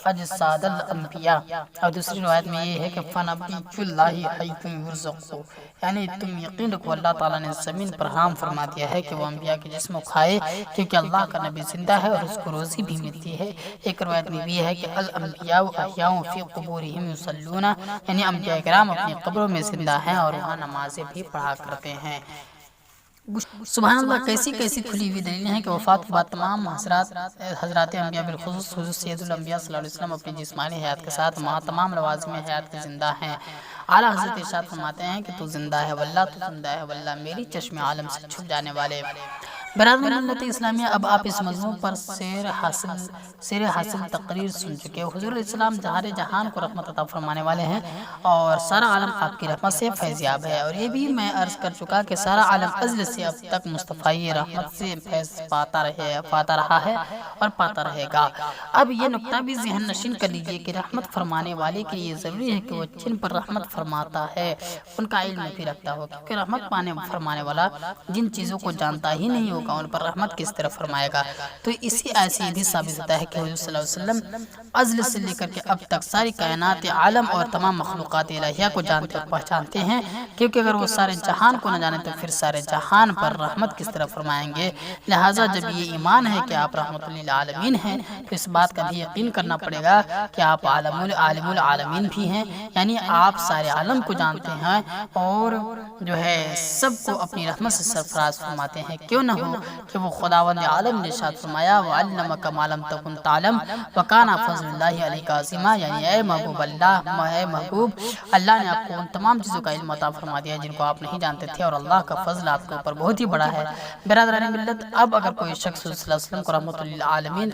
اجساد الانبیاء، اور دوسری روایت میں یہ ہے کہ فنبیت اللہ حیث یرزق، یعنی تم یقین رکھو اللہ تعالیٰ نے زمین پر حرام فرما دیا ہے کہ وہ انبیاء کے جسم کھائے، کیونکہ اللہ کا نبی زندہ ہے اور اس کو روزی بھی ملتی ہے۔ ایک روایت میں بھی ہے کہ الانبیاء احیاء فی قبورہم یصلون، یعنی انبیاء کرام اپنی قبروں میں زندہ ہیں اور وہاں نمازیں بھی پڑھا کرتے ہیں۔ سبحان اللہ، کیسی کیسی کھلی ہوئی دلیلیں ہیں کہ وفات کے بعد تمام حضرات انبیاء بالخصوص حضور سید الانبیاء صلی اللہ علیہ وسلم اپنی جسمانی حیات کے ساتھ وہاں تمام لوازم حیات کے زندہ ہیں۔ اعلیٰ حضرت ارشاد فرماتے ہیں کہ تو زندہ ہے واللہ، تو زندہ ہے واللہ، میری چشم عالم سے چھپ جانے والے۔ برادران ملت اسلامیہ، اب آپ اس موضوع پر سیر حاصل تقریر سن چکے ہو۔ حضور السلام جہار جہان کو رحمت عطا فرمانے والے ہیں اور سارا عالم آپ کی رحمت سے فیضیاب ہے، اور یہ بھی میں عرض کر چکا کہ سارا عالم ازل سے اب تک مصطفی رحمت سے فیض پاتا رہا ہے اور پاتا رہے گا۔ اب یہ نقطہ بھی ذہن نشین کر لیجئے کہ رحمت فرمانے والے کے لیے ضروری ہے کہ وہ جن پر رحمت فرماتا ہے ان کا علم بھی رکھتا ہو، کیونکہ رحمت فرمانے والا جن چیزوں کو جانتا ہی نہیں ہوگا ان پر رحمت کس طرح فرمائے گا۔ تو اسی آیت سے یہ بھی ثابت ہوتا ہے کہ حضور صلی اللہ علیہ وسلم ازل سے لے کر کے اب تک ساری کائنات عالم اور تمام مخلوقات الہیہ کو جانتے اور پہچانتے ہیں، کیونکہ اگر وہ سارے جہان کو نہ جانے تو پھر سارے جہان پر رحمت کس طرح فرمائیں گے۔ لہٰذا جب یہ ایمان ہے کہ آپ رحمت للعالمین ہیں تو اس بات کا بھی یقین کرنا پڑے گا کہ آپ عالم العالمین بھی ہیں، یعنی آپ سارے عالم کو جانتے ہیں اور جو ہے سب کو اپنی رحمت سے سرفراز فرماتے ہیں۔ کیوں نہ ہو کہ وہ خداوند عالم نے ارشاد فرمایا وَعَلَّمَكَ مَا لَمْ تَكُنْ تَعْلَمْ وَكَانَ فَضْلُ اللَّهِ عَلَيْكَ عَظِيمًا، یعنی اے محبوب اللہ نے آپ کو ان تمام چیزوں کا علم عطا فرما دیا جن کو آپ نہیں جانتے تھے، اور اللہ کا فضل آپ کے اوپر بہت ہی بڑا ہے۔ برادران ملت، اب اگر کوئی شخص صلی اللہ علیہ وسلم کو رحمت للعالمین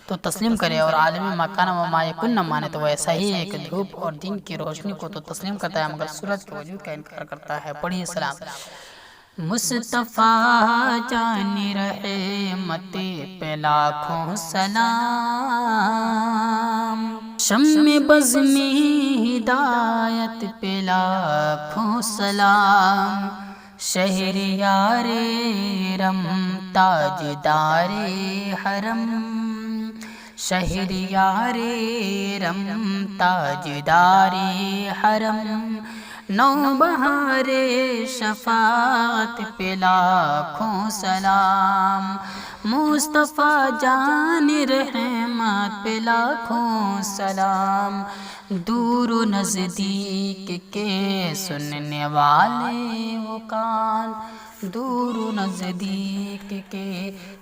تو تسلیم کرے اور عالم ما کان و ما یکن نہ مانے تو وہ ایسا ہی ہے کہ دھوپ اور دن کی روشنی کو تو تسلیم کرتا ہے مگر سورج کے وجود کا انکار کرتا ہے۔ پڑھیے سلام۔ مصطفیٰ جان رحمت پہ لاکھوں سلام، شمع بز میں ہدایت پہ لاکھوں سلام، شہریار رم تاجدار حرم، شہریار رم تاجدار حرم، نوبہار شفاعت پہ لاکھوں سلام، مصطفیٰ جان رحمت پہ لاکھوں سلام، دور و نزدیک کے سننے والے وہ کان، دور و نزدیک کے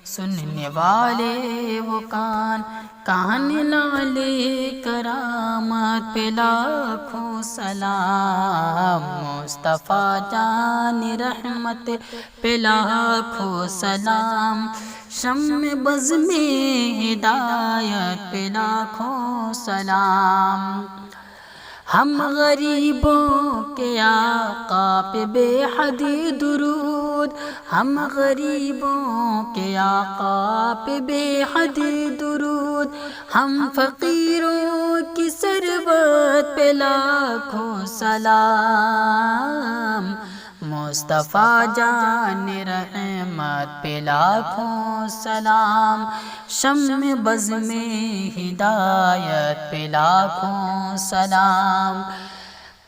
سننے والے وہ کان لالے کرامت پہ لاکھوں سلام، مصطفیٰ جان رحمت پہ لاکھوں سلام، شمع بز میں ہدایت پہ لاکھوں سلام، ہم غریبوں کے آقا پہ بے حد درود، ہم غریبوں کے آقا پہ بے حد درود، ہم فقیروں کی ثروت پہ لاکھوں سلام، مصطفیٰ جان رحمت پہ لاکھوں سلام، شمع بز میں ہدایت پہ لاکھوں سلام،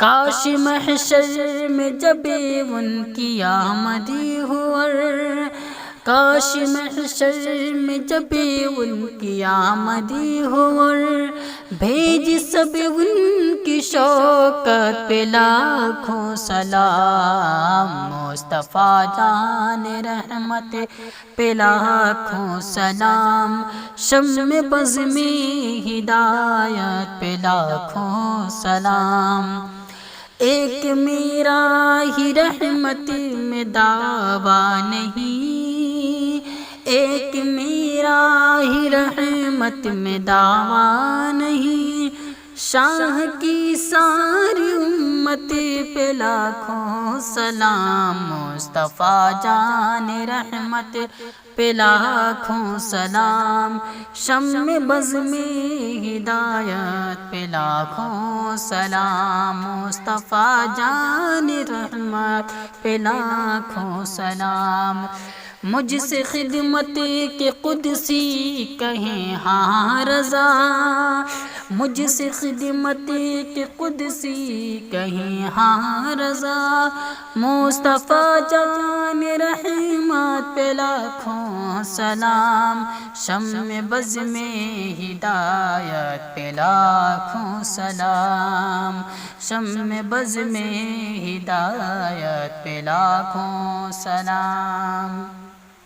کاش محشر میں جب ان کی آمد ہو، کاش محشر میں جب ان کی آمدی ہو اور بھیج سب ان کی شوکت پہ لاکھوں سلام، مصطفیٰ جان رحمت پہ لاکھوں سلام، شمع بز میں ہدایت پہ لاکھوں سلام۔ ایک میرا ہی رحمت میں دعویٰ نہیں، ایک میرا ہی رحمت میں دعویٰ نہیں، شاہ کی ساری امت پہ لاکھوں سلام، مصطفیٰ جان رحمت پہ لاکھوں سلام، شمع بز میں ہدایت پہ لاکھوں سلام، مصطفیٰ جان رحمت پہ لاکھوں سلام۔ مجھ سے خدمت کے قدسی کہیں ہاں رضا، مجھ سے خدمت کے قدسی کہیں ہاں رضا، مصطفیٰ جان رحمت پہ لاکھوں سلام، شمع بز میں ہدایت پہ لاکھوں سلام، شمع بز میں ہدایت پہ لاکھوں سلام۔